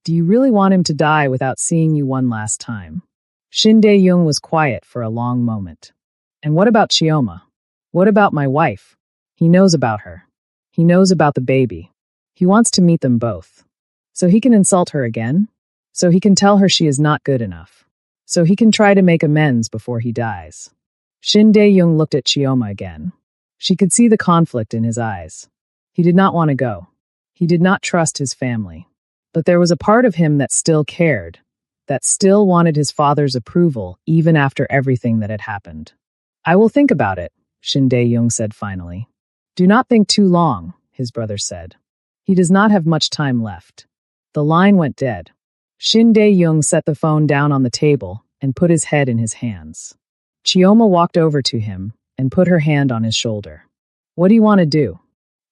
Do you really want him to die without seeing you one last time? Shin Dae-young was quiet for a long moment. And what about Chioma? What about my wife? He knows about her. He knows about the baby. He wants to meet them both. So he can insult her again? So he can tell her she is not good enough. So he can try to make amends before he dies. Shin Dae-young looked at Chioma again. She could see the conflict in his eyes. He did not want to go. He did not trust his family. But there was a part of him that still cared, that still wanted his father's approval even after everything that had happened. I will think about it, Shin Dae-young said finally. Do not think too long, his brother said. He does not have much time left. The line went dead. Shin Dae-young set the phone down on the table and put his head in his hands. Chioma walked over to him and put her hand on his shoulder. What do you want to do?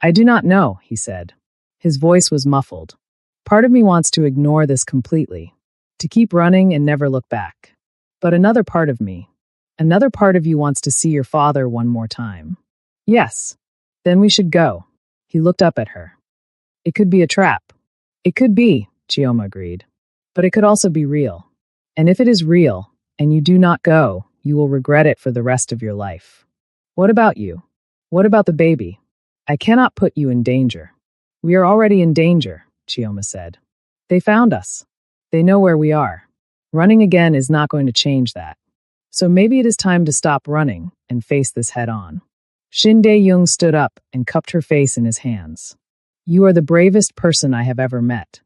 I do not know, he said. His voice was muffled. Part of me wants to ignore this completely, to keep running and never look back. But another part of you wants to see your father one more time. Yes. Then we should go. He looked up at her. It could be a trap. It could be, Chioma agreed. But it could also be real. And if it is real, and you do not go, you will regret it for the rest of your life. What about you? What about the baby? I cannot put you in danger. We are already in danger, Chioma said. They found us. They know where we are. Running again is not going to change that. So maybe it is time to stop running and face this head on. Shin Dae-young stood up and cupped her face in his hands. You are the bravest person I have ever met.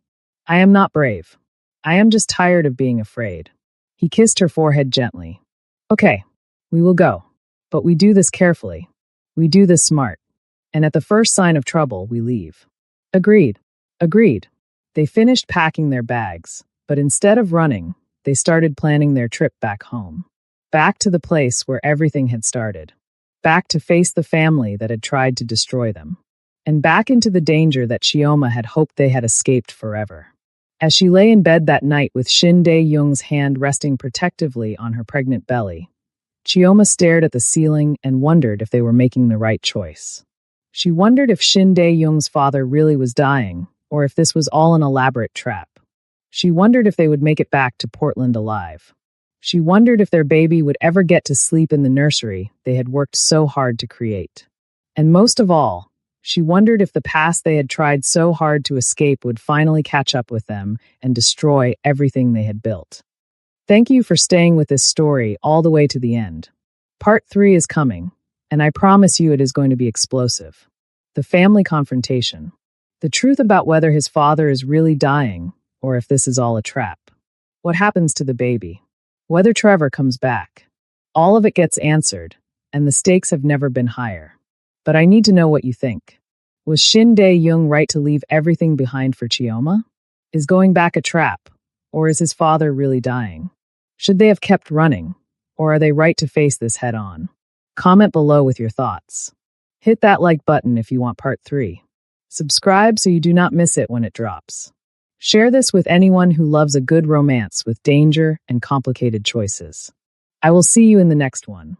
I am not brave. I am just tired of being afraid. He kissed her forehead gently. Okay, we will go. But we do this carefully. We do this smart. And at the first sign of trouble, we leave. Agreed. Agreed. They finished packing their bags, but instead of running, they started planning their trip back home. Back to the place where everything had started. Back to face the family that had tried to destroy them. And back into the danger that Chioma had hoped they had escaped forever. As she lay in bed that night with Shin Dae-young's hand resting protectively on her pregnant belly, Chioma stared at the ceiling and wondered if they were making the right choice. She wondered if Shin Dae-young's father really was dying, or if this was all an elaborate trap. She wondered if they would make it back to Portland alive. She wondered if their baby would ever get to sleep in the nursery they had worked so hard to create. And most of all, she wondered if the past they had tried so hard to escape would finally catch up with them and destroy everything they had built. Thank you for staying with this story all the way to the end. Part 3 is coming, and I promise you it is going to be explosive. The family confrontation. The truth about whether his father is really dying, or if this is all a trap. What happens to the baby? Whether Trevor comes back. All of it gets answered, and the stakes have never been higher. But I need to know what you think. Was Shin Dae-young right to leave everything behind for Chioma? Is going back a trap, or is his father really dying? Should they have kept running, or are they right to face this head on? Comment below with your thoughts. Hit that like button if you want part 3. Subscribe so you do not miss it when it drops. Share this with anyone who loves a good romance with danger and complicated choices. I will see you in the next one.